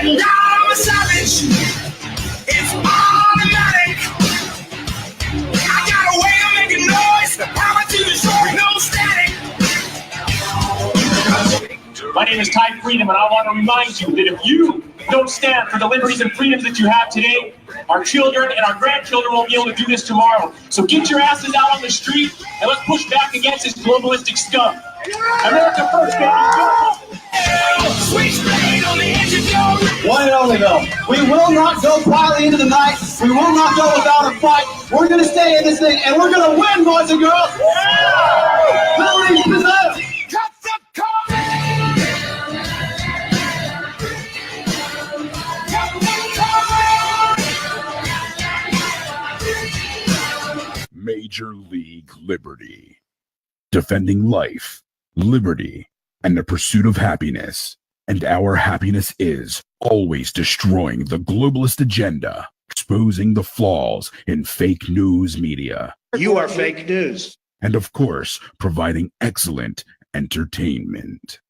And I'm a savage. It's automatic. I got a way of making noise. The power to destroy, no static. My name is Ty Freedom, and I want to remind you that if you don't stand for the liberties and freedoms that you have today, our children and our grandchildren won't be able to do this tomorrow. So get your asses out on the street and let's push back against this globalistic scum. America first, baby. One and only though. We will not go quietly into the night. We will not go without a fight. We're going to stay in this thing and we're going to win, boys and girls. Liberty preserved. Major League Liberty. Defending life, liberty, and the pursuit of happiness. And our happiness is always destroying the globalist agenda, exposing the flaws in fake news media. You are fake news. And of course, providing excellent entertainment.